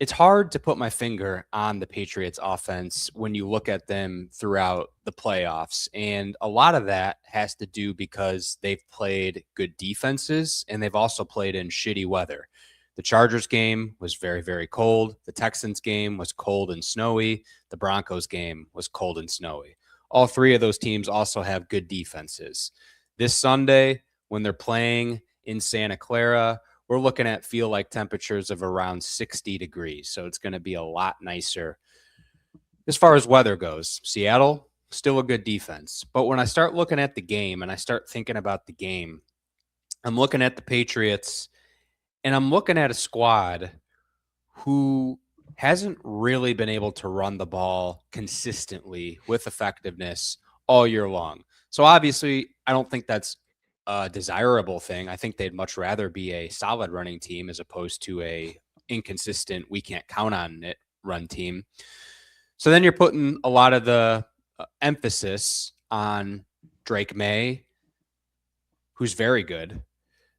it's hard to put my finger on the Patriots offense when you look at them throughout the playoffs. And a lot of that has to do because they've played good defenses and they've also played in shitty weather. The Chargers game was very, very cold. The Texans game was cold and snowy. The Broncos game was cold and snowy. All three of those teams also have good defenses. This Sunday, when they're playing in Santa Clara, we're looking at feel like temperatures of around 60 degrees. So it's going to be a lot nicer as far as weather goes. Seattle, still a good defense. But when I start looking at the game and I start thinking about the game, I'm looking at the Patriots and I'm looking at a squad who hasn't really been able to run the ball consistently with effectiveness all year long. So obviously, I don't think that's a desirable thing. I think they'd much rather be a solid running team as opposed to a inconsistent, we can't count on it run team. So then you're putting a lot of the emphasis on Drake May, who's very good,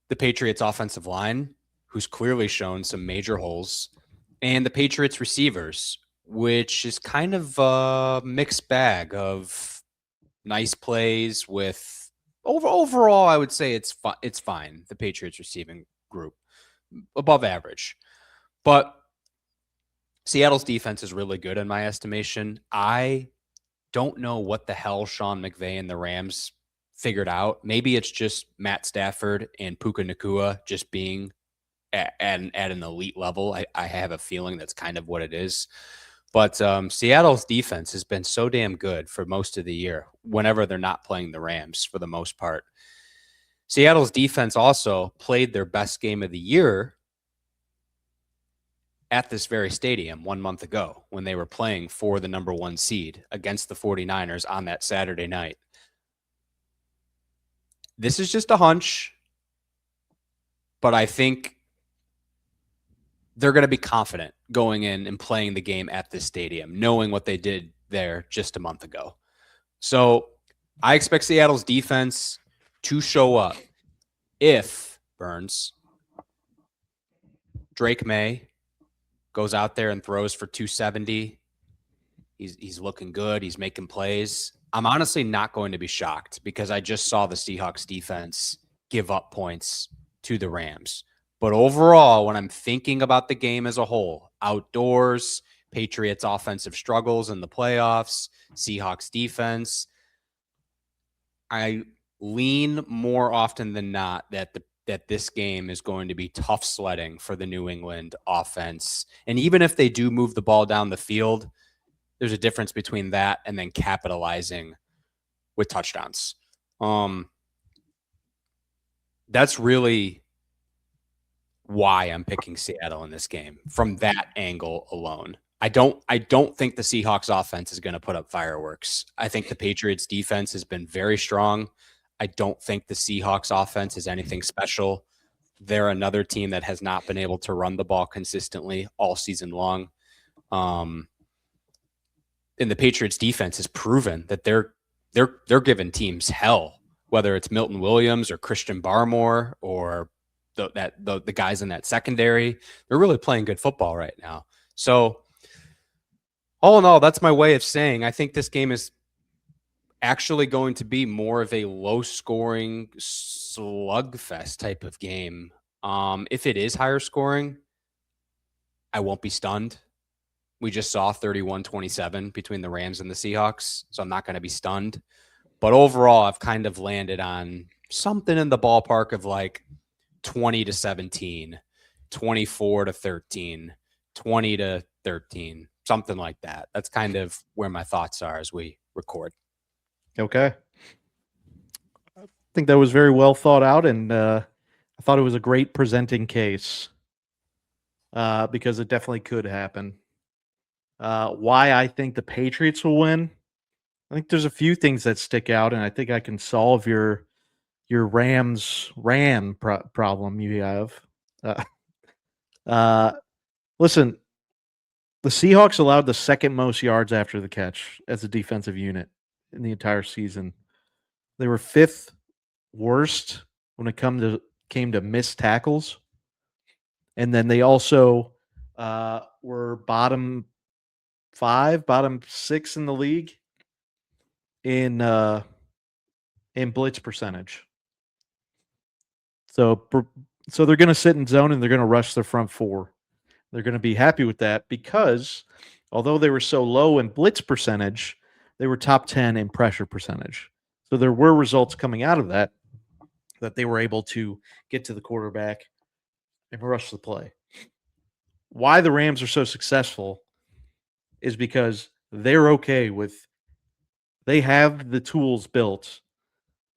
the Patriots offensive line, who's clearly shown some major holes, and the Patriots receivers, which is kind of a mixed bag of nice plays with overall, I would say it's fine. The Patriots receiving group above average, but Seattle's defense is really good in my estimation. I don't know what the hell Sean McVay and the Rams figured out. Maybe it's just Matt Stafford and Puka Nacua just being at an elite level. I have a feeling that's kind of what it is. But Seattle's defense has been so damn good for most of the year whenever they're not playing the Rams for the most part. Seattle's defense also played their best game of the year at this very stadium 1 month ago when they were playing for the number 1 seed against the 49ers on that Saturday night. This is just a hunch, but I think they're going to be confident going in and playing the game at this stadium, knowing what they did there just a month ago. So I expect Seattle's defense to show up if Burns, Drake May goes out there and throws for 270. He's looking good. He's making plays. I'm honestly not going to be shocked because I just saw the Seahawks defense give up points to the Rams. But overall, when I'm thinking about the game as a whole, outdoors, Patriots offensive struggles in the playoffs, Seahawks defense, I lean more often than not that this game is going to be tough sledding for the New England offense. And even if they do move the ball down the field, there's a difference between that and then capitalizing with touchdowns. That's really why I'm picking Seattle in this game from that angle alone. I don't think the Seahawks offense is going to put up fireworks. I think the Patriots defense has been very strong. I don't think the Seahawks offense is anything special. They're another team that has not been able to run the ball consistently all season long. And the Patriots defense has proven that they're giving teams hell, whether it's Milton Williams or Christian Barmore or the guys in that secondary. They're really playing good football right now. So all in all, that's my way of saying I think this game is actually going to be more of a low-scoring slugfest type of game. If it is higher scoring, I won't be stunned. We just saw 31-27 between the Rams and the Seahawks, so I'm not going to be stunned. But overall, I've kind of landed on something in the ballpark of like 20-17, 24-13, 20-13, something like that. That's kind of where my thoughts are as we record. Okay. I think that was very well thought out, and I thought it was a great presenting case because it definitely could happen. Why I think the Patriots will win. I think there's a few things that stick out, and I think I can solve your RAM problem you have. Uh, uh, listen, the Seahawks allowed the second most yards after the catch as a defensive unit in the entire season. They were fifth worst when it came to missed tackles, and then they also were bottom 5, bottom 6 in the league in blitz percentage. So they're going to sit in zone and they're going to rush their front four. They're going to be happy with that because although they were so low in blitz percentage, they were top 10 in pressure percentage. So there were results coming out of that they were able to get to the quarterback and rush the play. Why the Rams are so successful is because they're okay with they have the tools built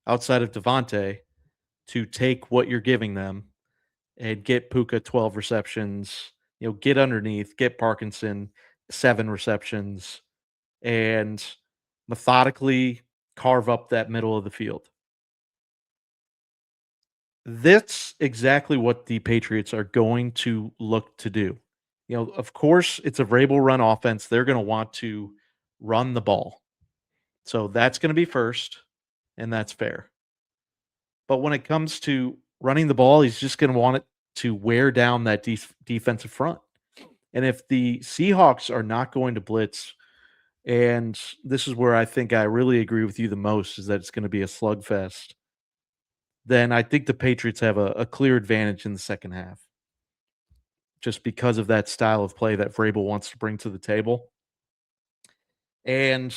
outside of Devontae to take what you're giving them and get Puka 12 receptions, get underneath, get Parkinson 7 receptions, and methodically carve up that middle of the field. That's exactly what the Patriots are going to look to do. Of course, it's a Vrabel run offense. They're going to want to run the ball. So that's going to be first, and that's fair. But when it comes to running the ball, he's just going to want it to wear down that defensive front. And if the Seahawks are not going to blitz, and this is where I think I really agree with you the most, is that it's going to be a slugfest, then I think the Patriots have a clear advantage in the second half just because of that style of play that Vrabel wants to bring to the table. And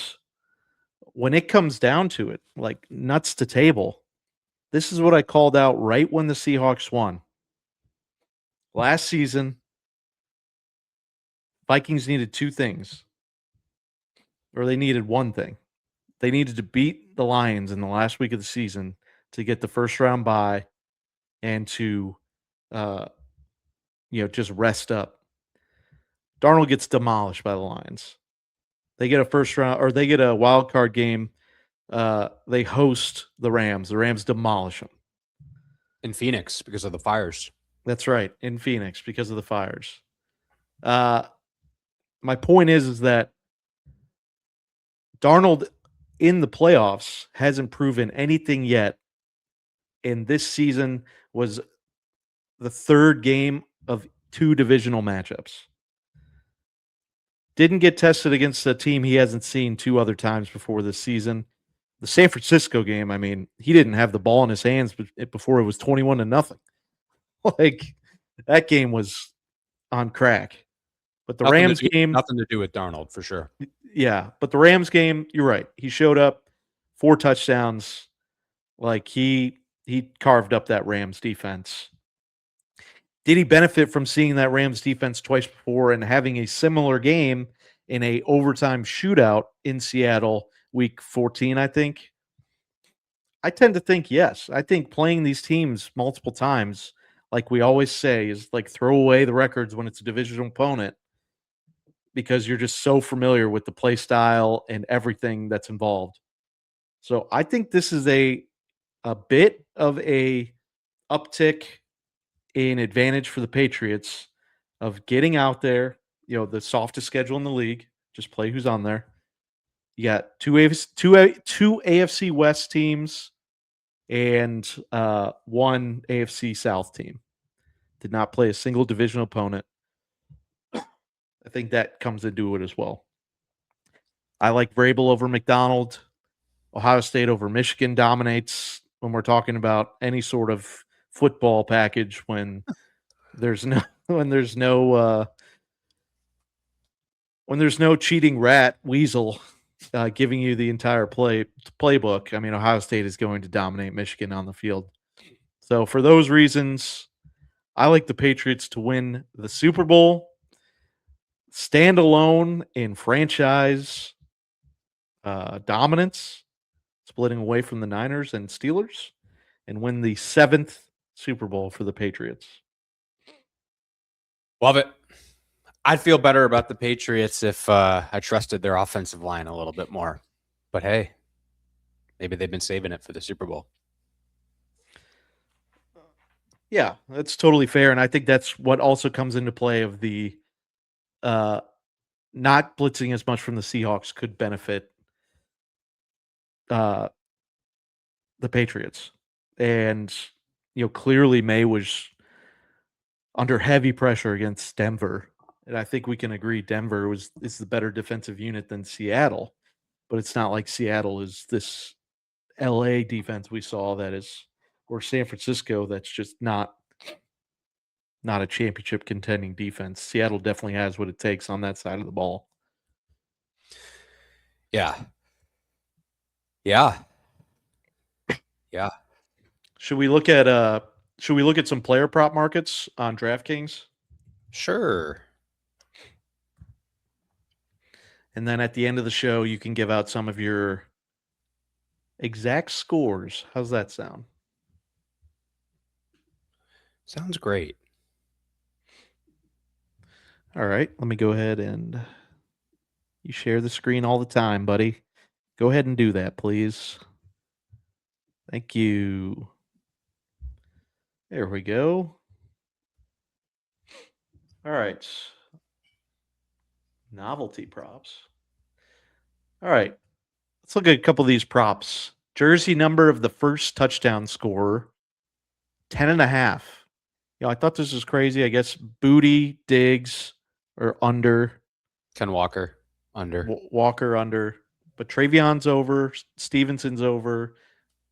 when it comes down to it, like nuts to table, this is what I called out right when the Seahawks won. Last season, Vikings needed two things, or they needed one thing. They needed to beat the Lions in the last week of the season to get the first round bye and to, just rest up. Darnold gets demolished by the Lions. They get a first round, or they get a wild card game. They host the Rams. The Rams demolish them. In Phoenix because of the fires. That's right, in Phoenix because of the fires. My point is that Darnold in the playoffs hasn't proven anything yet. And this season was the third game of 2 divisional matchups. Didn't get tested against a team he hasn't seen 2 other times before this season. The San Francisco game, I mean, he didn't have the ball in his hands before it was 21-0. Like, that game was on crack. But the Rams game... Nothing to do with Darnold, for sure. Yeah, but the Rams game, you're right. He showed up, 4 touchdowns. Like, he carved up that Rams defense. Did he benefit from seeing that Rams defense twice before and having a similar game in a overtime shootout in Seattle week 14, I think? I tend to think yes. I think playing these teams multiple times, like we always say, is like throw away the records when it's a divisional opponent because you're just so familiar with the play style and everything that's involved. So I think this is a bit of a uptick in advantage for the Patriots of getting out there, the softest schedule in the league. Just play who's on there. You got two AFC West teams and one AFC South team. Did not play a single divisional opponent. I think that comes into it as well. I like Vrabel over McDonald. Ohio State over Michigan dominates when we're talking about any sort of football package when there's no cheating rat weasel giving you the entire playbook. I mean, Ohio State is going to dominate Michigan on the field. So for those reasons, I like the Patriots to win the Super Bowl, stand alone in franchise dominance, splitting away from the Niners and Steelers, and win the 7th Super Bowl for the Patriots. Love it. I'd feel better about the Patriots if I trusted their offensive line a little bit more. But hey, maybe they've been saving it for the Super Bowl. Yeah, that's totally fair, and I think that's what also comes into play of the not blitzing as much from the Seahawks could benefit uh, the Patriots. And clearly May was under heavy pressure against Denver, and I think we can agree Denver is the better defensive unit than Seattle, but it's not like Seattle is this LA defense we saw that is, or San Francisco that's just not a championship contending defense. Seattle definitely has what it takes on that side of the ball. Yeah. Should we look at some player prop markets on DraftKings? Sure. And then at the end of the show, you can give out some of your exact scores. How's that sound? Sounds great. All right, let me go ahead and you share the screen all the time, buddy. Go ahead and do that, please. Thank you. There we go. All right. Novelty props. All right. Let's look at a couple of these props. Jersey number of the first touchdown scorer, 10.5. I thought this was crazy. I guess Booty, Diggs, or under. Ken Walker, under. Walker, under. But Travion's over. Stevenson's over.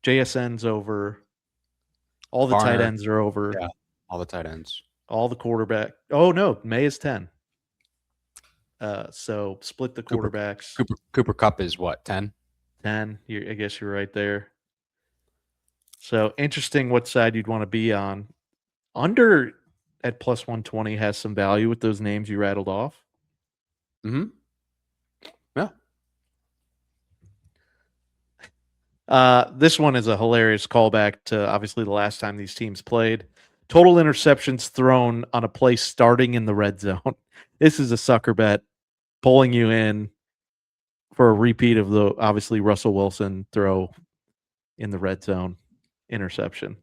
JSN's over. All the tight ends are over. Yeah, all the tight ends. All the quarterback. Oh, no. May is 10. So split the quarterbacks. Cooper Kupp is what, 10? 10. I guess you're right there. So interesting what side you'd want to be on. Under at plus 120 has some value with those names you rattled off. Mm-hmm. Yeah. This one is a hilarious callback to obviously the last time these teams played. Total interceptions thrown on a play starting in the red zone. This is a sucker bet, pulling you in for a repeat of the obviously Russell Wilson throw in the red zone interception.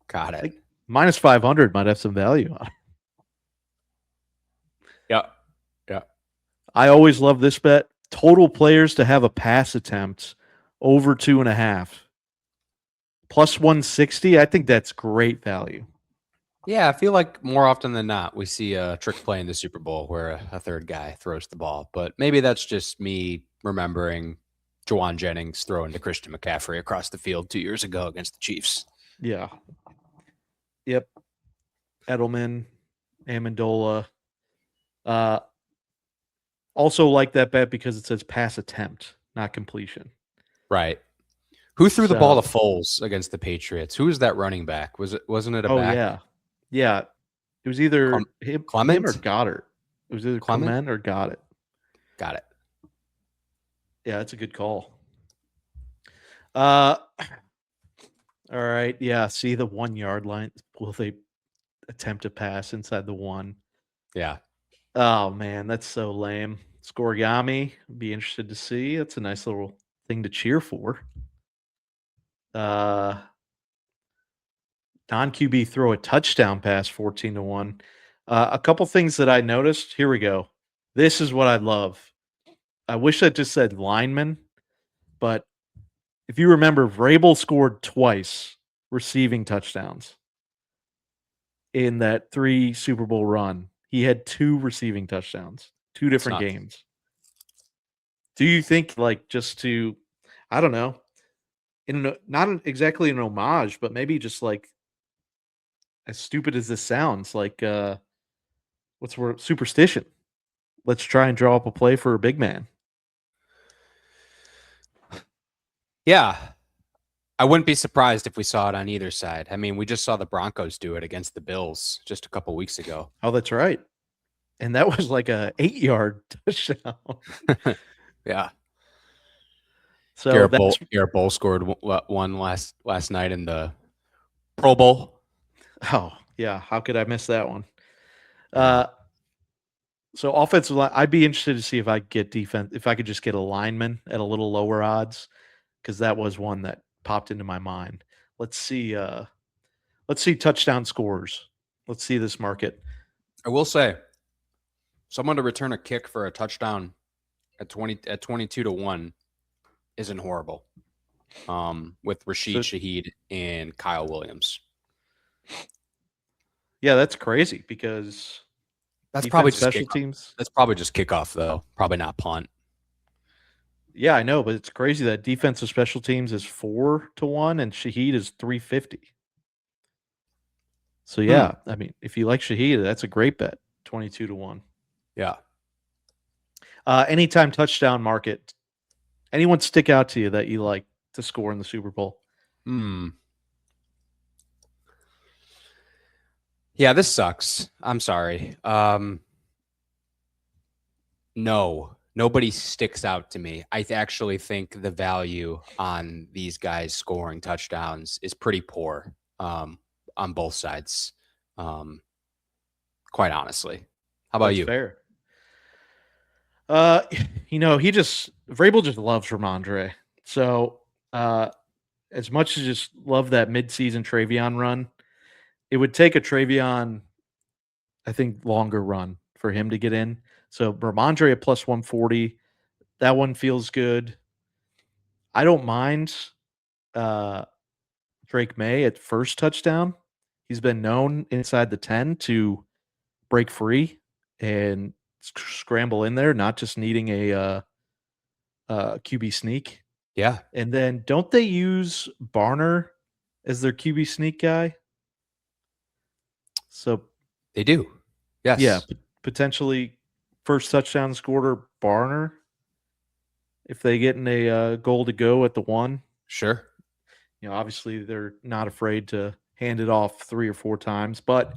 Got it. Minus 500 might have some value on it. Yeah. I always love this bet. Total players to have a pass attempt over 2.5. Plus 160. I think that's great value. Yeah, I feel like more often than not, we see a trick play in the Super Bowl where a third guy throws the ball. But maybe that's just me remembering Juwan Jennings throwing to Christian McCaffrey across the field 2 years ago against the Chiefs. Yeah. Yep. Edelman, Amendola. Also like that bet because it says pass attempt, not completion. Right. Who threw the ball to Foles against the Patriots? Who was that running back? Wasn't it a back? Yeah. Yeah. It was either him or Goddard. It was either Clement or Goddard. Got it. Yeah, that's a good call. All right. Yeah. See the 1 yard line. Will they attempt to pass inside the 1? Yeah. Oh man, that's so lame. Scorigami, be interested to see. That's a nice little thing to cheer for. Non-QB throw a touchdown pass 14-1. A couple things that I noticed. Here we go. This is what I love. I wish I just said lineman, but if you remember, Vrabel scored twice receiving touchdowns in that 3 Super Bowl run. He had 2 receiving touchdowns, 2 different games. Do you think, just to, I don't know, not exactly an homage, but maybe just as stupid as this sounds, what's the word? Superstition. Let's try and draw up a play for a big man. Yeah. I wouldn't be surprised if we saw it on either side. I mean, we just saw the Broncos do it against the Bills just a couple weeks ago. Oh, that's right. And that was like a 8-yard touchdown. Yeah. So Garrett Bowl scored one last night in the Pro Bowl. Oh, yeah. How could I miss that one? So offensive line, I'd be interested to see if I could get defense, if I could just get a lineman at a little lower odds, because that was one that popped into my mind. Let's see touchdown scores. Let's see this market. I will say, someone to return a kick for a touchdown at 22-1 isn't horrible. With Rashid Shaheed and Kyle Williams. Yeah, that's crazy because that's probably just special teams. That's probably just kickoff though. Probably not punt. Yeah, I know, but it's crazy that defensive special teams is 4-1 and Shaheed is 350. So yeah, I mean, if you like Shaheed, that's a great bet. 22-1. Yeah. Anytime touchdown market. Anyone stick out to you that you like to score in the Super Bowl? Yeah, this sucks. I'm sorry. No, nobody sticks out to me. I actually think the value on these guys scoring touchdowns is pretty poor on both sides. Quite honestly. How about you? Fair. Vrabel just loves Ramondre. So as much as just love that midseason Travion run, it would take a Travion, I think, longer run for him to get in. So Ramondre at plus 140, that one feels good. I don't mind Drake May at first touchdown. He's been known inside the 10 to break free and scramble in there, not just needing a QB sneak. Yeah. And then don't they use Barner as their QB sneak guy? So they do. Yes. Yeah, potentially first touchdown scorer Barner if they get in a goal to go at the 1. Sure. Obviously they're not afraid to hand it off 3 or 4 times, but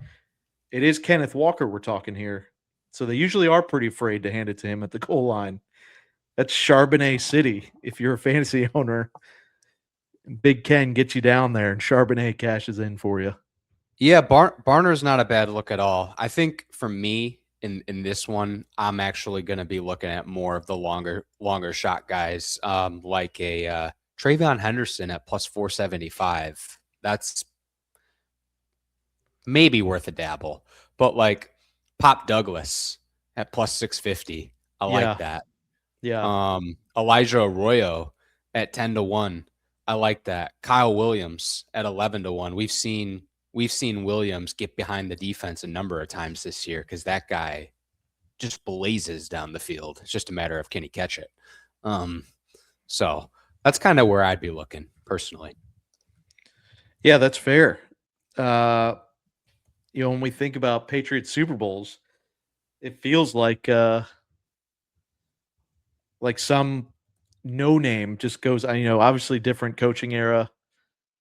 it is Kenneth Walker we're talking here. So they usually are pretty afraid to hand it to him at the goal line. That's Charbonnet City. If you're a fantasy owner, Big Ken gets you down there and Charbonnet cashes in for you. Yeah, Barner's not a bad look at all. I think for me in this one, I'm actually going to be looking at more of the longer shot guys, like a Travion Henderson at plus 475. That's maybe worth a dabble, but like Pop Douglas at plus 650. I like that. Yeah. Elijah Arroyo at 10-1. I like that. Kyle Williams at 11-1. We've seen Williams get behind the defense a number of times this year because that guy just blazes down the field. It's just a matter of can he catch it. So that's kind of where I'd be looking personally. Yeah, that's fair. When we think about Patriots Super Bowls, it feels like some no name just goes. Obviously different coaching era,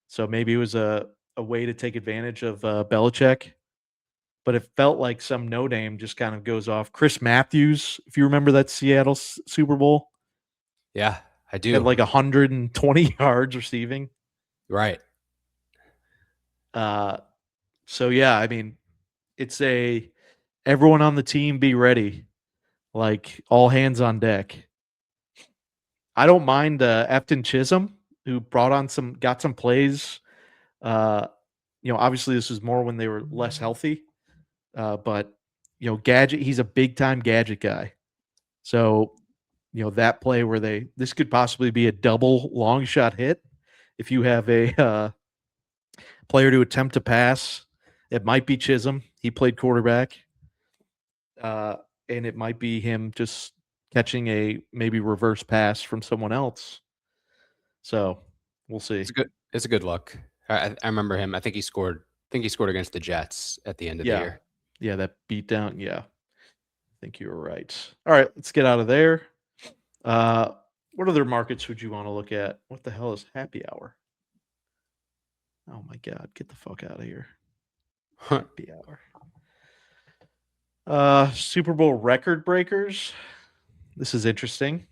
so maybe it was a way to take advantage of Belichick. But it felt like some no name just kind of goes off. Chris Matthews, if you remember that Seattle Super Bowl. Yeah, I do. Had like 120 yards receiving. Right. So yeah, I mean, it's everyone on the team be ready, like all hands on deck. I don't mind Efton Chisholm, who got some plays. Obviously this was more when they were less healthy. But Gadget, he's a big time gadget guy. So, that play where this could possibly be a double long shot hit. If you have a player to attempt to pass, it might be Chisholm. He played quarterback. And it might be him just catching a maybe reverse pass from someone else. So we'll see. It's a good look. I remember him. I think he scored against the Jets at the end of the year. Yeah, that beat down. Yeah. I think you were right. All right, let's get out of there. What other markets would you want to look at? What the hell is happy hour? Oh my God, get the fuck out of here. Happy hour. Super Bowl record breakers. This is interesting.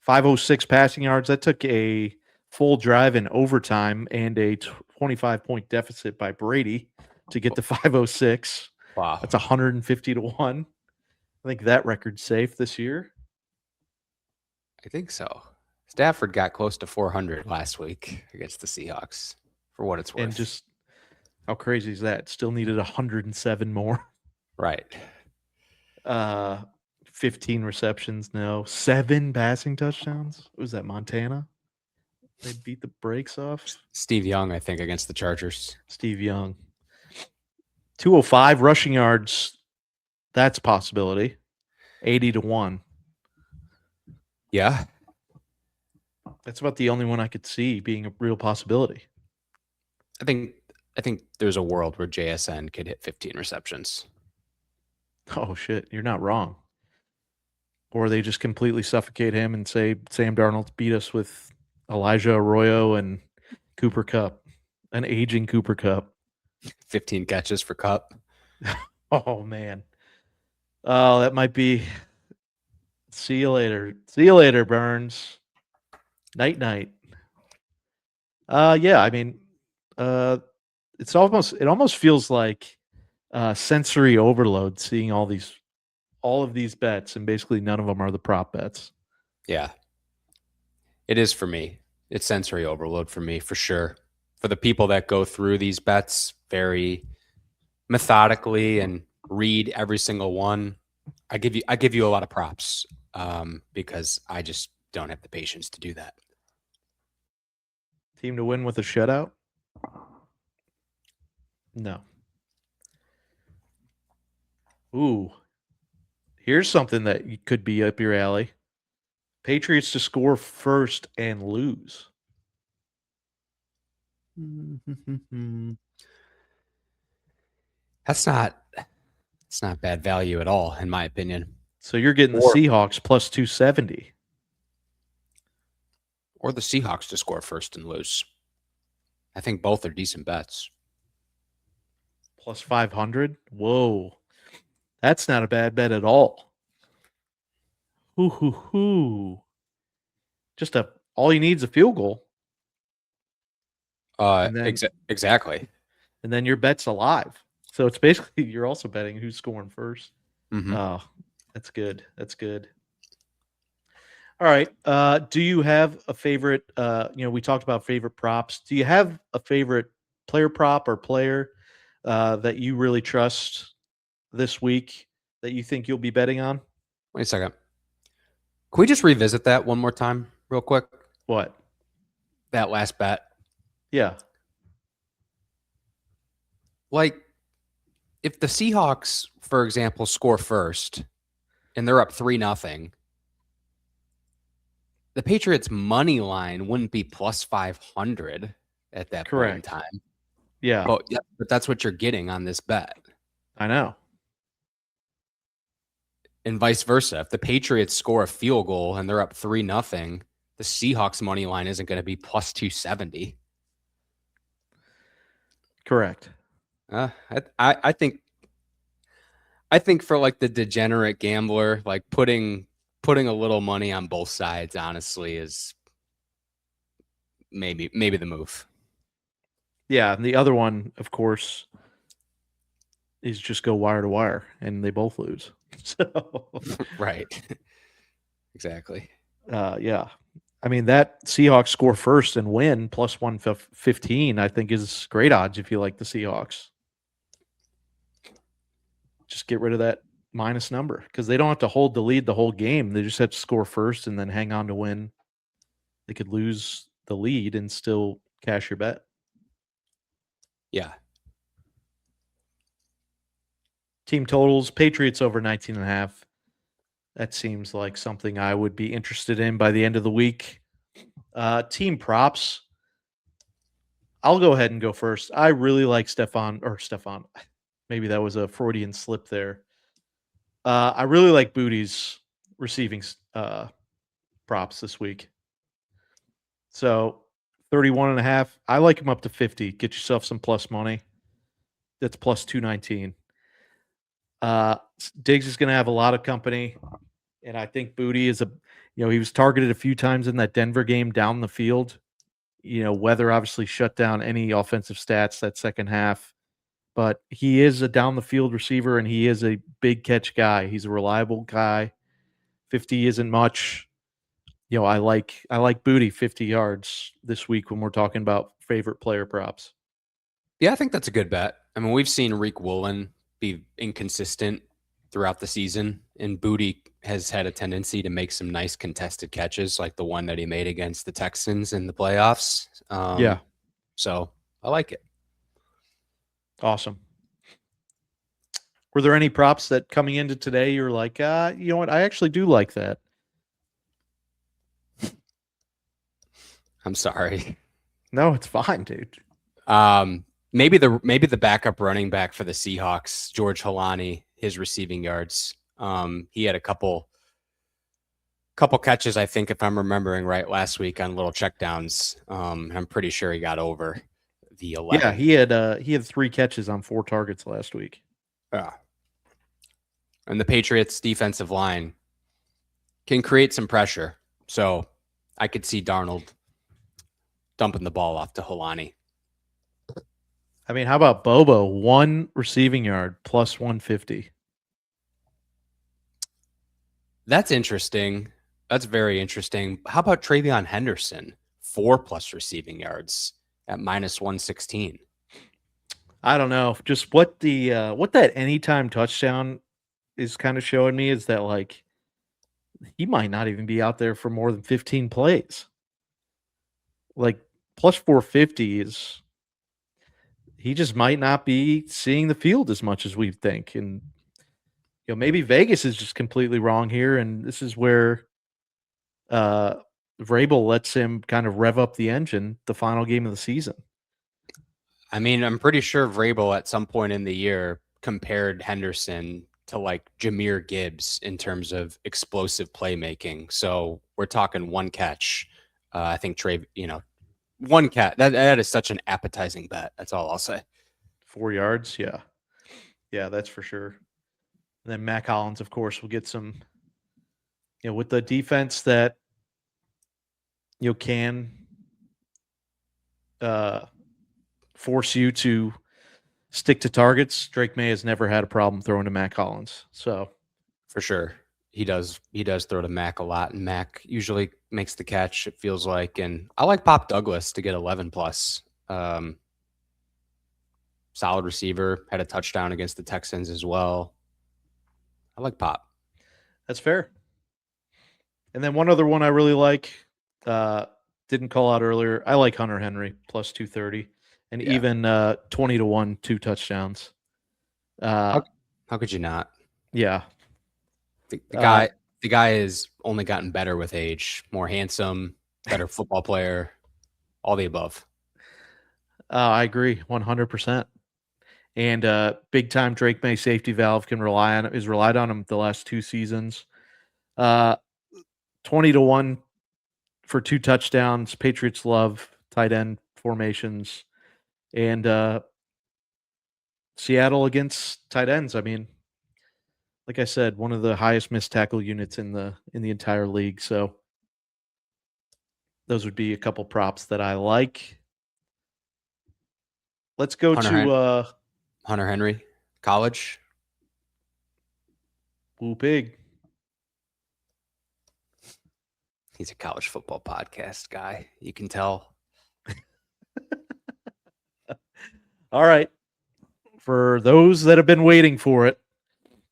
506 passing yards. That took a full drive in overtime and a 25-point deficit by Brady. to get to 506. Wow. That's 150 to 1. I think that record's safe this year. I think so. Stafford got close to 400 last week against the Seahawks, for what it's worth. And just how crazy is that? Still needed 107 more. Right. 15 receptions, no. 7 passing touchdowns. Was that Montana? They beat the brakes off. Steve Young, I think, against the Chargers. Steve Young. 205 rushing yards. That's a possibility. 80 to 1. Yeah. That's about the only one I could see being a real possibility. I think there's a world where JSN could hit 15 receptions. Oh, shit. You're not wrong. Or they just completely suffocate him and say Sam Darnold beat us with Elijah Arroyo and Cooper Kupp, an aging Cooper Kupp. 15 catches for Kupp. Oh, man. Oh, that might be. See you later. See you later, Burns. Night, night. Yeah, I mean, it almost feels like sensory overload seeing all of these bets, and basically none of them are the prop bets. Yeah. It is for me. It's sensory overload for me, for sure. For the people that go through these bets very methodically and read every single one, I give you a lot of props because I just don't have the patience to do that. Team to win with a shutout? No. Ooh. Here's something that could be up your alley. Patriots to score first and lose. It's not bad value at all, in my opinion. So you're getting the Seahawks plus 270. Or the Seahawks to score first and lose. I think both are decent bets. Plus 500? Whoa. That's not a bad bet at all. Hoo. Just all you need is a field goal. Exactly. And then your bet's alive. So it's basically you're also betting who's scoring first. Mm-hmm. Oh, that's good. That's good. All right. Do you have a favorite? We talked about favorite props. Do you have a favorite player prop or player that you really trust this week that you think you'll be betting on? Wait a second. Can we just revisit that one more time real quick? What? That last bet. Yeah. Like, if the Seahawks, for example, score first and they're up 3-0, the Patriots' money line wouldn't be plus 500 at that point in time. Yeah. But that's what you're getting on this bet. I know. And vice versa. If the Patriots score a field goal and they're up 3-0, the Seahawks money line isn't going to be plus 270. Correct. I think for like the degenerate gambler, like putting a little money on both sides, honestly, is maybe the move. Yeah, and the other one, of course, is just go wire to wire, and they both lose. So right, exactly. Yeah, I mean that Seahawks score first and win plus 115. I think is great odds if you like the Seahawks. Just get rid of that minus number because they don't have to hold the lead the whole game. They just have to score first and then hang on to win. They could lose the lead and still cash your bet. Yeah. Team totals, Patriots over 19.5. That seems like something I would be interested in by the end of the week. Team props. I'll go ahead and go first. I really like Stefan. Maybe that was a Freudian slip there. I really like Booty's receiving props this week. So 31.5. I like him up to 50. Get yourself some plus money. That's plus 219. Diggs is going to have a lot of company, and I think Booty is he was targeted a few times in that Denver game down the field. Weather obviously shut down any offensive stats that second half. but he is a down the field receiver and he is a big catch guy. He's a reliable guy. 50 isn't much. I like Booty 50 yards this week when we're talking about favorite player props. Yeah, I think that's a good bet. I mean, we've seen Reek Woolen be inconsistent throughout the season, and Booty has had a tendency to make some nice contested catches, like the one that he made against the Texans in the playoffs. Yeah. So I like it. Awesome. Were there any props that coming into today you're like, you know what, I actually do like that? I'm sorry. No, it's fine, dude. Maybe the backup running back for the Seahawks, George Holani, his receiving yards. He had a couple catches, I think, if I'm remembering right, last week on little checkdowns. I'm pretty sure he got over the 11. Yeah, he had 3 catches on 4 targets last week. Yeah. And the Patriots defensive line can create some pressure. So I could see Darnold dumping the ball off to Holani. I mean, how about Bobo? 1 receiving yard plus 150. That's interesting. That's very interesting. How about Travion Henderson? 4+ receiving yards at minus 116. I don't know. Just what that anytime touchdown is kind of showing me is that, like, he might not even be out there for more than 15 plays. Like, plus 450 is he just might not be seeing the field as much as we think. And maybe Vegas is just completely wrong here, and this is where Vrabel lets him kind of rev up the engine the final game of the season. I mean, I'm pretty sure Vrabel at some point in the year compared Henderson to like Jahmyr Gibbs in terms of explosive playmaking. So we're talking 1 catch. I think one catch. That is such an appetizing bet. That's all I'll say. 4 yards, yeah. Yeah, that's for sure. And then Mac Hollins, of course, will get some, with the defense that can force you to stick to targets. Drake May has never had a problem throwing to Mac Hollins. So for sure, he does throw to Mac a lot, and Mac usually makes the catch, it feels like. And I like Pop Douglas to get 11 plus. Solid receiver, had a touchdown against the Texans as well. I like Pop. That's fair. And then one other one I really like, didn't call out earlier. I like Hunter Henry plus 230, and even 20-1 2 touchdowns. How could you not? Yeah, the guy has only gotten better with age. More handsome, better football player, all the above. I agree 100%. And big time Drake May safety valve is relied on him the last 2 seasons. 20-1 for 2 touchdowns. Patriots love tight end formations, and Seattle against tight ends. I mean, like I said, one of the highest missed tackle units in the entire league. So those would be a couple props that I like. Let's go to Hunter Henry, college. Woo Pig. He's a college football podcast guy. You can tell. All right. For those that have been waiting for it,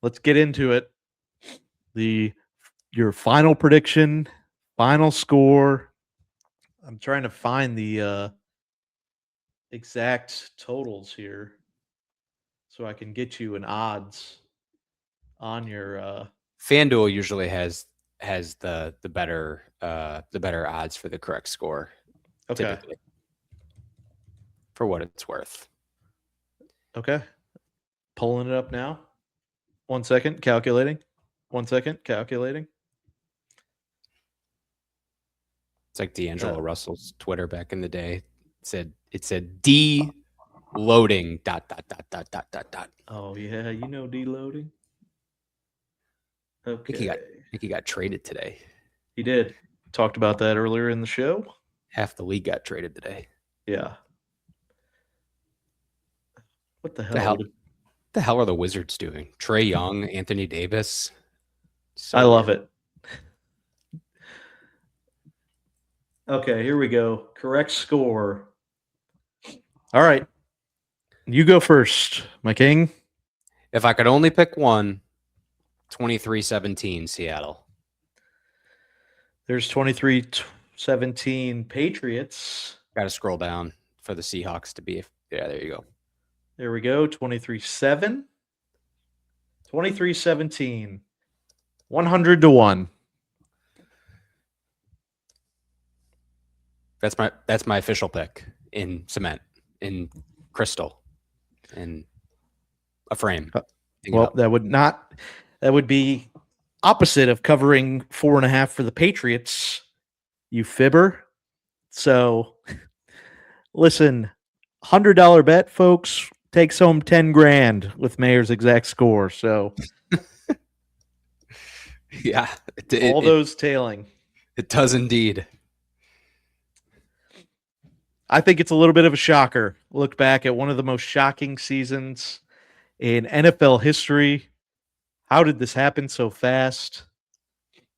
let's get into it. Your final prediction, final score. I'm trying to find the exact totals here so I can get you an odds on your FanDuel usually has the better odds for the correct score. Okay. Typically. For what it's worth. Okay. Pulling it up now. 1 second, calculating. 1 second, calculating. It's like D'Angelo Russell's Twitter back in the day. It said de-loading ... Oh yeah, deloading. Okay. I think he got traded today. He did. Talked about that earlier in the show. Half the league got traded today. Yeah. What the The hell? hell? The hell are the Wizards doing? Trae Young, Anthony Davis. So I love weird. it. Okay, here we go. Correct score. All right. You go first, my king. If I could only pick one, 23-17 Seattle. There's 23-17 Patriots. Got to scroll down for the Seahawks to be. Yeah, there you go. There we go. 23-7. 23-17. 100-1. That's my official pick in cement, in crystal, in a frame. Well, that would be opposite of covering 4.5 for the Patriots, you fibber. So listen, $100 bet, folks, takes home 10 grand with Mayer's exact score. So yeah, all those tailing. It does indeed. I think it's a little bit of a shocker. Look back at one of the most shocking seasons in NFL history. How did this happen so fast?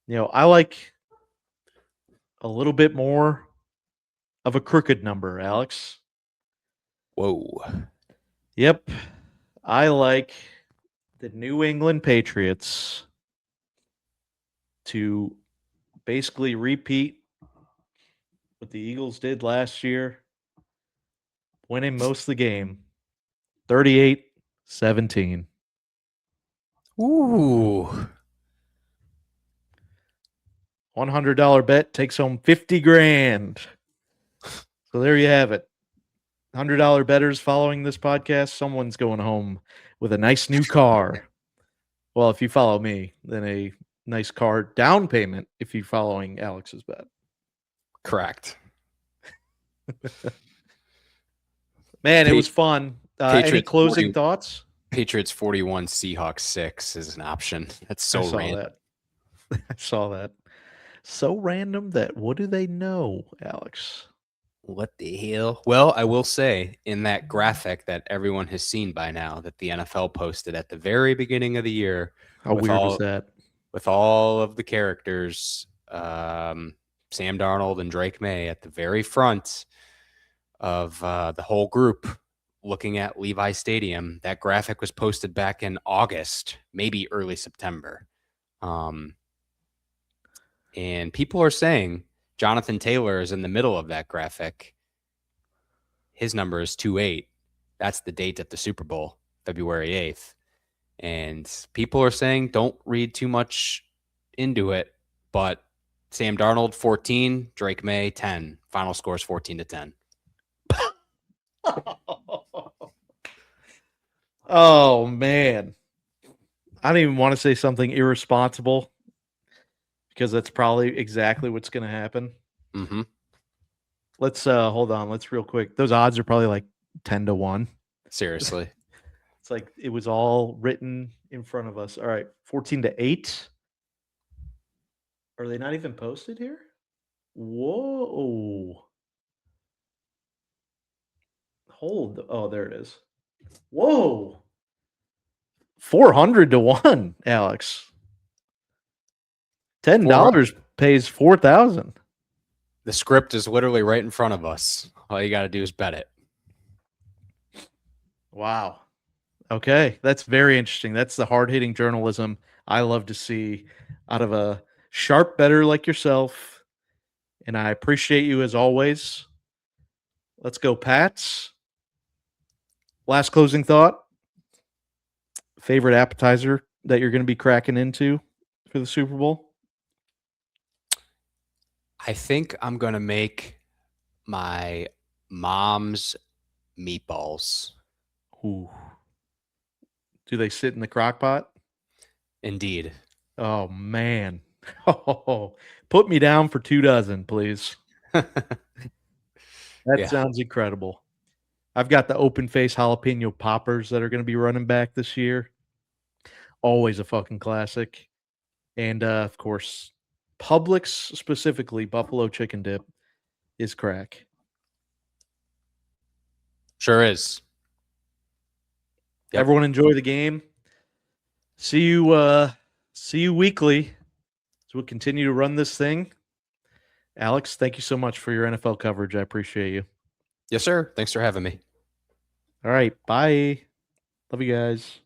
I like a little bit more of a crooked number, Alex. Whoa. Yep. I like the New England Patriots to basically repeat what the Eagles did last year, winning most of the game, 38-17. Ooh. $100 bet takes home 50 grand. So there you have it. $100 bettors following this podcast, someone's going home with a nice new car. Well, if you follow me, then a nice car down payment if you're following Alex's bet. Correct. Man, it was fun. Any closing 40 thoughts? Patriots 41, Seahawks 6 is an option. That's so random. I saw that. So random that what do they know, Alex? What the hell? Well, I will say in that graphic that everyone has seen by now that the NFL posted at the very beginning of the year. How weird was that? With all of the characters, Sam Darnold and Drake May at the very front of the whole group looking at Levi Stadium. That graphic was posted back in August, maybe early September. And people are saying Jonathan Taylor is in the middle of that graphic. His number is 28. That's the date at the Super Bowl, February 8th. And people are saying don't read too much into it, but Sam Darnold 14, Drake May 10. Final score is 14-10. Oh man. I don't even want to say something irresponsible because that's probably exactly what's going to happen. Mm-hmm. Let's hold on. Let's real quick. Those odds are probably like 10-1. Seriously. It's like it was all written in front of us. All right, 14-8. Are they not even posted here? Whoa. Hold. Oh, there it is. Whoa. 400-1, Alex. $10 pays 4,000. The script is literally right in front of us. All you got to do is bet it. Wow. Okay, that's very interesting. That's the hard-hitting journalism I love to see out of a sharp bettor like yourself. And I appreciate you as always. Let's go, Pats. Last closing thought. Favorite appetizer that you're going to be cracking into for the Super Bowl? I think I'm going to make my mom's meatballs. Ooh. Do they sit in the crock pot? Indeed. Oh, man. Oh, put me down for 2 dozen, please. That sounds incredible. I've got the open face jalapeno poppers that are going to be running back this year. Always a fucking classic. And, of course, Publix, specifically buffalo chicken dip, is crack. Sure is. Yep. Everyone enjoy the game. See you weekly as we continue to run this thing. Alex, thank you so much for your NFL coverage. I appreciate you. Yes, sir. Thanks for having me. All right. Bye. Love you guys.